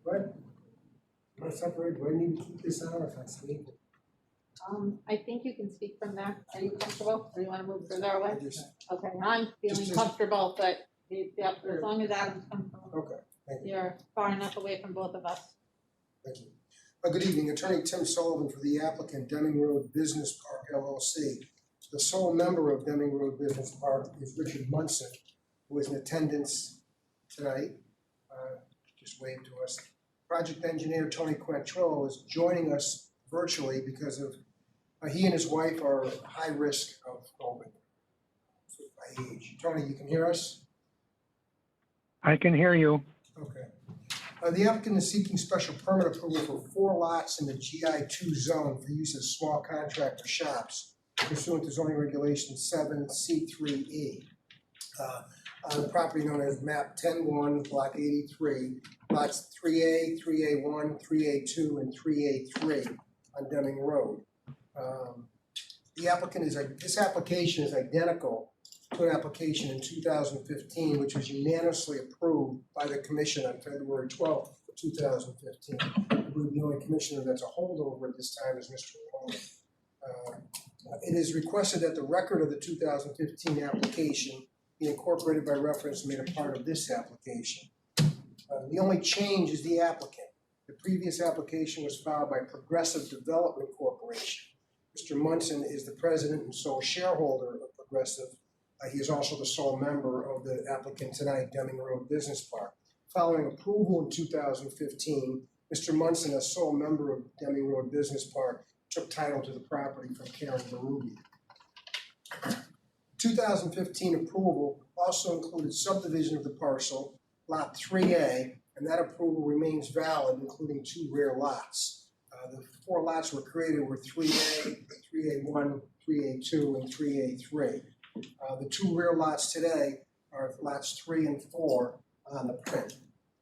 Right? Am I separated? Do I need to keep this on if I speak? I think you can speak from there. Are you comfortable? Or you wanna move further away? I just- Okay, I'm feeling Just- comfortable, but as long as Adam's comfortable, Okay, thank you. you're far enough away from both of us. Thank you. Good evening, Attorney Tim Sullivan for the applicant, Deming Road Business Park LLC. The sole member of Deming Road Business Park is Richard Munson, who is in attendance tonight. Just waved to us. Project engineer Tony Quantrillo is joining us virtually because of, he and his wife are at high risk of COVID by age. Tony, you can hear us? I can hear you. Okay. The applicant is seeking special permit approval for 4 lots in the GI2 zone for use as small contractor shops pursuant to zoning regulation 7C3E. On the property known as map 10-1, block 83, lots 3A, 3A1, 3A2, and 3A3 on Deming Road. The applicant is, this application is identical to an application in 2015, which was unanimously approved by the commission on February 12th, 2015. I believe the only commissioner that's a holdover at this time is Mr. Ramon. It is requested that the record of the 2015 application be incorporated by reference and made a part of this application. The only change is the applicant. The previous application was filed by Progressive Development Corporation. Mr. Munson is the president and sole shareholder of Progressive. He is also the sole member of the applicant tonight, Deming Road Business Park. Following approval in 2015, Mr. Munson, as sole member of Deming Road Business Park, took title to the property from Karen Berube. 2015 approval also included subdivision of the parcel, Lot 3A, and that approval remains valid, including 2 rear lots. The 4 lots were created were 3A, 3A1, 3A2, and 3A3. The 2 rear lots today are lots 3 and 4 on the print.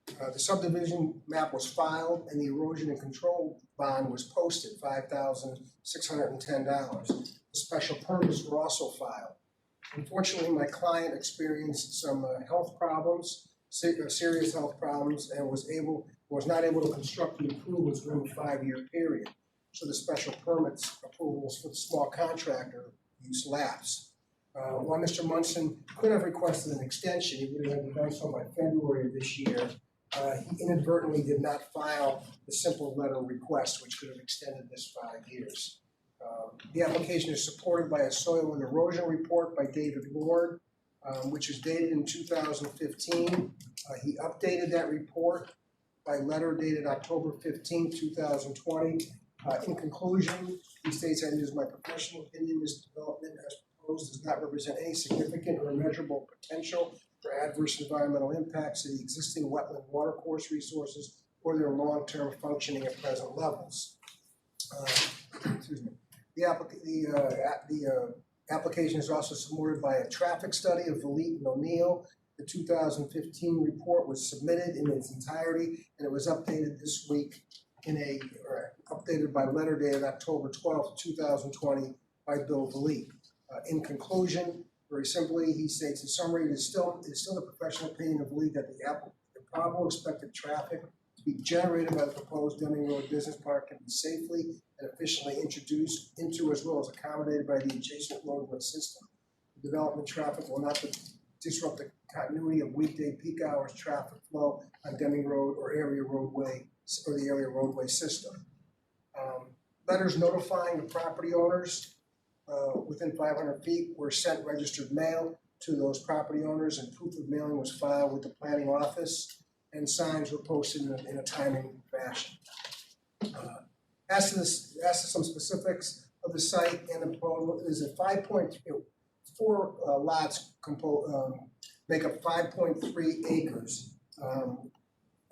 The subdivision map was filed and the erosion and control bond was posted, $5,610. The special permits were also filed. Unfortunately, my client experienced some health problems, serious health problems, and was not able to construct the improvements during the 5-year period. So the special permits approvals for the small contractor use lapsed. While Mr. Munson could have requested an extension, he would have done so by February of this year. He inadvertently did not file the simple letter request, which could have extended this 5 years. The application is supported by a soil and erosion report by David Lord, which is dated in 2015. He updated that report by letter dated October 15, 2020. In conclusion, he states, that it is my professional opinion this development as proposed does not represent any significant or measurable potential for adverse environmental impacts to the existing wetland watercourse resources or their long-term functioning at present levels. Excuse me. The application is also supported by a traffic study of Valit and O'Neill. The 2015 report was submitted in its entirety, and it was updated this week updated by letter dated October 12th, 2020 by Bill Valit. In conclusion, very simply, he states, in summary, it is still the professional opinion of Valit that the probable expected traffic to be generated by the proposed Deming Road Business Park can be safely and efficiently introduced into as well as accommodated by the adjacent roadway system. The development traffic will not disrupt the continuity of weekday peak hours traffic flow on Deming Road or the area roadway system. Letters notifying the property owners within 500 feet were sent registered mail to those property owners, and proof of mailing was filed with the planning office, and signs were posted in a timely fashion. As to some specifics of the site and the proposal, is a 4 lots make up 5.3 acres.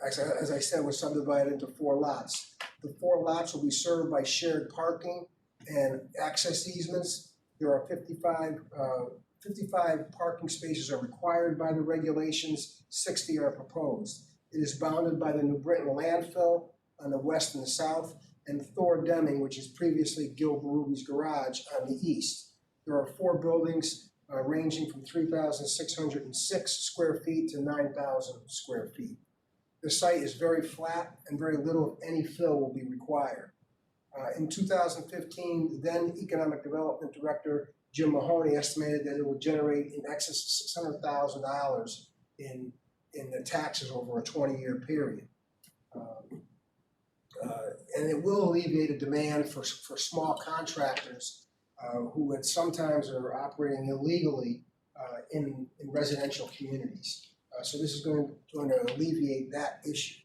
As I said, was subdivided into 4 lots. The 4 lots will be served by shared parking and access easements. There are 55 parking spaces are required by the regulations, 60 are proposed. It is bounded by the New Britain landfill on the west and the south, and Thor Deming, which is previously Gil Berube's garage, on the east. There are 4 buildings ranging from 3,606 square feet to 9,000 square feet. The site is very flat and very little, if any, fill will be required. In 2015, then Economic Development Director Jim Mahoney estimated that it would generate in excess of $600,000 in the taxes over a 20-year period. And it will alleviate a demand for small contractors who at sometimes are operating illegally in residential communities. So this is going to alleviate that issue.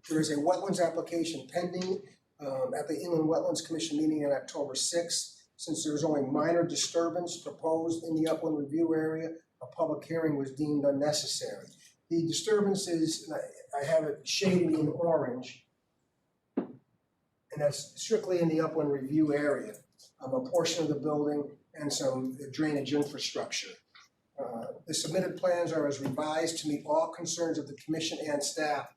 There is a wetlands application pending at the Inland Wetlands Commission meeting on October 6th. Since there was only minor disturbance proposed in the upland review area, a public hearing was deemed unnecessary. The disturbances, I have it shaded in orange, and that's strictly in the upland review area, a portion of the building and some drainage infrastructure. The submitted plans are as revised to meet all concerns of the commission and staff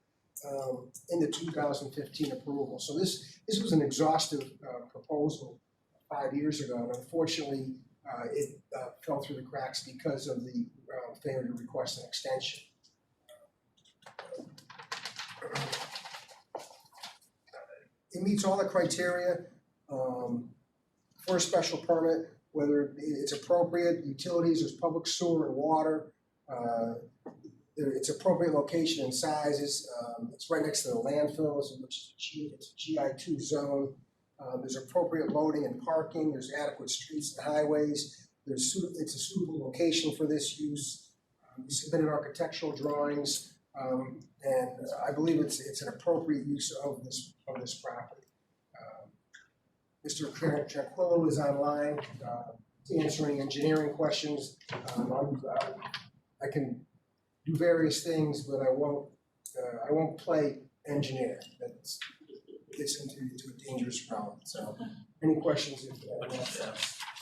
in the 2015 approval. So this was an exhaustive proposal 5 years ago, and unfortunately, it fell through the cracks because of the failure to request an extension. It meets all the criteria for a special permit, whether it's appropriate, utilities, there's public sewer and water, it's appropriate location and sizes, it's right next to the landfills, which is it's a GI2 zone. There's appropriate loading and parking, there's adequate streets and highways, it's a suitable location for this use. We submitted architectural drawings, and I believe it's an appropriate use of this property. Mr. Tranquillo is online to answer any engineering questions. I can do various things, but I won't play engineer. That's gets into a dangerous realm. So, any questions?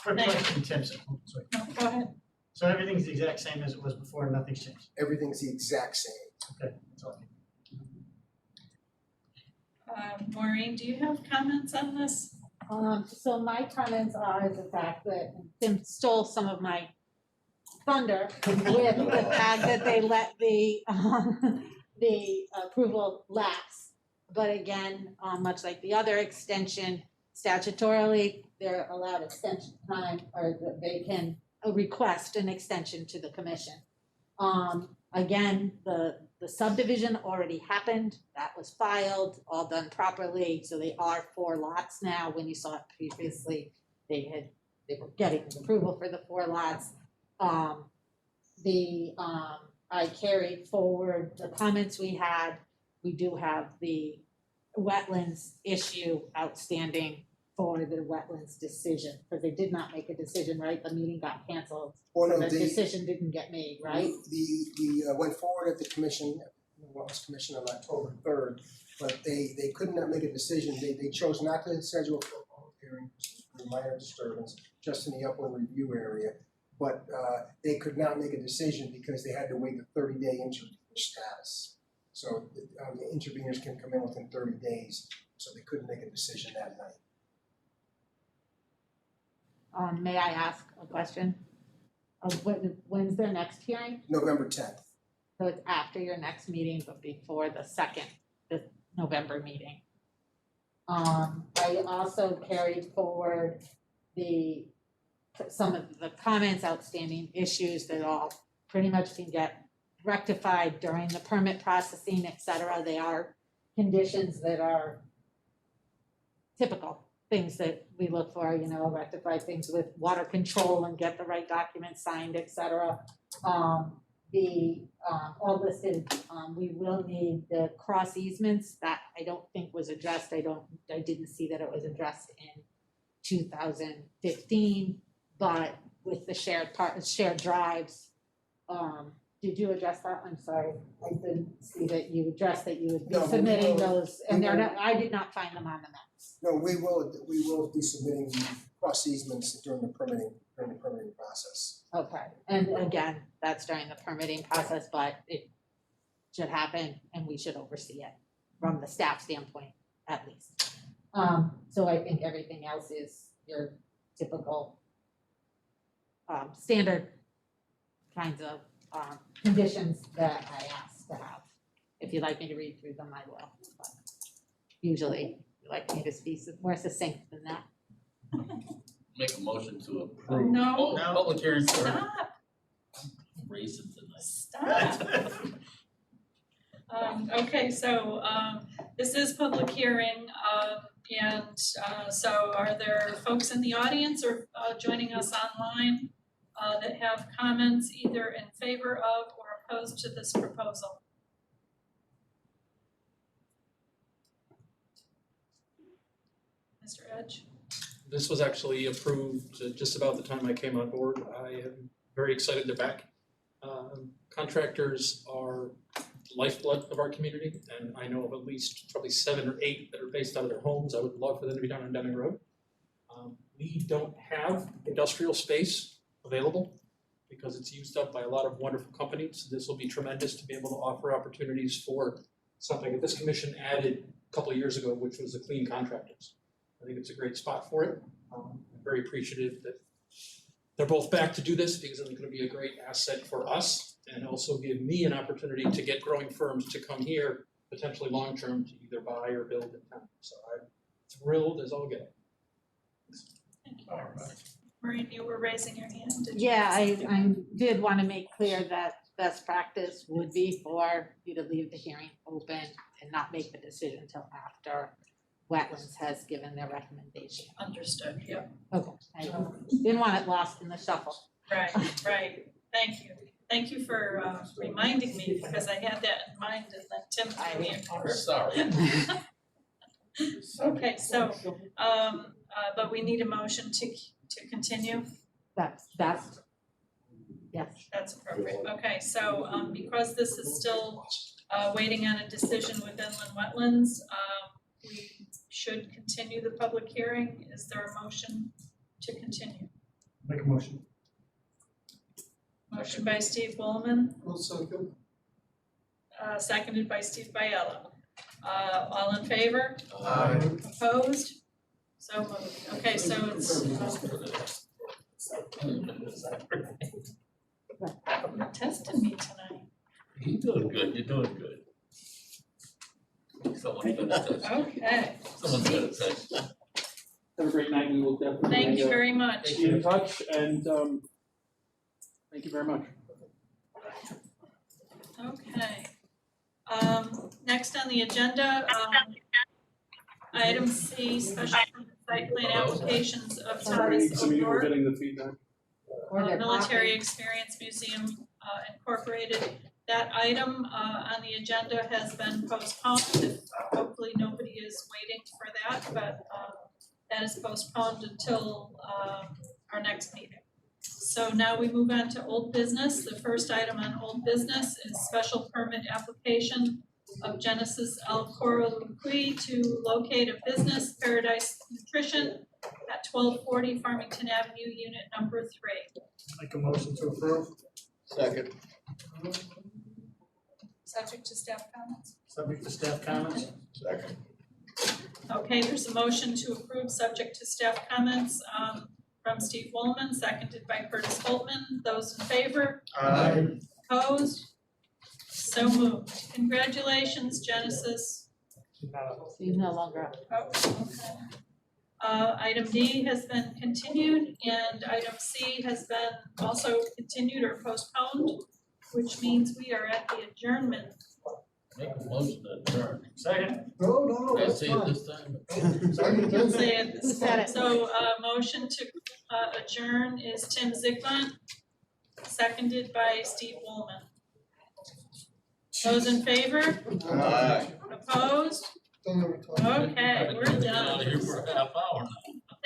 Quick question, Tim, sorry. No, go ahead. So everything's the exact same as it was before, and nothing's changed? Everything's the exact same. Okay, that's all. Maureen, do you have comments on this? So my comments are the fact that Tim stole some of my thunder with the fact that they let the approval lapse. But again, much like the other extension, statutorily, they're allowed extension time, or they can request an extension to the commission. Again, the subdivision already happened, that was filed, all done properly, so they are 4 lots now. When you saw it previously, they were getting approval for the 4 lots. I carried forward the comments we had. We do have the wetlands issue outstanding for the wetlands decision, because they did not make a decision, right? The meeting got canceled, Well, so no, the decision didn't get made, right? We went forward at the commission, the Wetlands Commission on October 3rd, but they could not make a decision. They chose not to schedule a public hearing for minor disturbance, just in the upland review area. But they could not make a decision because they had to wait the 30-day intervener status. So the interveners can come in within 30 days, so they couldn't make a decision that night. May I ask a question? When's their next hearing? November 10th. So it's after your next meeting, but before the November meeting. I also carried forward some of the comments, outstanding issues that all pretty much can get rectified during the permit processing, et cetera. They are conditions that are typical things that we look for, rectify things with water control and get the right documents signed, et cetera. All listed, we will need the cross easements that I don't think was addressed. I didn't see that it was addressed in 2015, but with the shared drives, did you address that? I'm sorry, I didn't see that you addressed that you would be submitting those, and I did not find them on the maps. No, we will be submitting the cross easements during the permitting process. Okay, and again, that's during the permitting process, but it should happen and we should oversee it from the staff standpoint, at least. So I think everything else is your typical standard kinds of conditions that I asked to have. If you'd like me to read through them, I will. But usually, you like me to be more succinct than that. Make a motion to approve. No. Oh, public hearing for Stop, raisin tonight. stop. Okay, so This is public hearing, and so are there folks in the audience or joining us online that have comments either in favor of or opposed to this proposal? Mr. Edge? This was actually approved just about the time I came on board. I am very excited they're back. Contractors are lifeblood of our community, and I know of at least probably 7 or 8 that are based out of their homes. I would love for them to be down on Deming Road. We don't have industrial space available because it's used up by a lot of wonderful companies. This will be tremendous to be able to offer opportunities for something that this commission added a couple of years ago, which was the clean contractors. I think it's a great spot for it. I'm very appreciative that they're both back to do this because it's gonna be a great asset for us and also give me an opportunity to get growing firms to come here, potentially long-term, to either buy or build in town. So I'm thrilled as all get. Thank you. Maureen, you were raising your hand. Did you Yeah, have something? I did want to make clear that best practice would be for you to leave the hearing open and not make the decision until after Wetlands has given their recommendation. Understood, yep. Okay, I didn't want it lost in the shuffle. Right, right. Thank you. Thank you for reminding me because I had that in mind and then Tim threw me a curve. Sorry. Okay, so, but we need a motion to continue. That's, yes. That's appropriate. Okay, so, because this is still, waiting on a decision with inland wetlands, we should continue the public hearing. Is there a motion to continue? Make a motion. Motion by Steve Bowman, Well, so good. seconded by Steve Biella. All in favor? Aye. Opposed? So moved. Okay, so it's, you're testing me tonight. You're doing good, you're doing good. Someone's gonna touch. Okay. Someone's gonna touch. Have a great night. We will definitely Thank you very much. be in touch and thank you very much. Okay. Next on the agenda, item C, special site plan applications of Thomas O'Rourke, getting the feedback. Military Experience Museum Incorporated. That item on the agenda has been postponed. Hopefully nobody is waiting for that, but that is postponed until our next meeting. So now we move on to old business. The first item on old business is special permit application of Genesis El Coro Luqui to locate a business, Paradise Nutrition, at 1240 Farmington Avenue, unit number 3. Make a motion to approve. Second. Subject to staff comments? Subject to staff comments. Second. Okay, there's a motion to approve subject to staff comments from Steve Woolman, seconded by Curtis Holtman. Those in favor? Aye. Opposed? So moved. Congratulations, Genesis. He's no longer. Oh, okay. Item D has been continued and item C has been also continued or postponed, which means we are at the adjournment. Make a motion to adjourn. Second. No, Did I say it this time? Second. You'll say it this Who said time. it? So, motion to adjourn is Tim Zigmunt, seconded by Steve Woolman. Those in favor? Aye. Opposed? Okay, we're I've been out of here done. for a half hour now.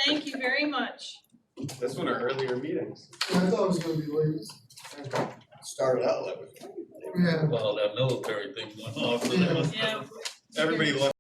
Thank you very much. That's one of our earlier meetings. I thought it was gonna be late. Started out like. Yeah. Well, that military thing went off. Yeah. Everybody left.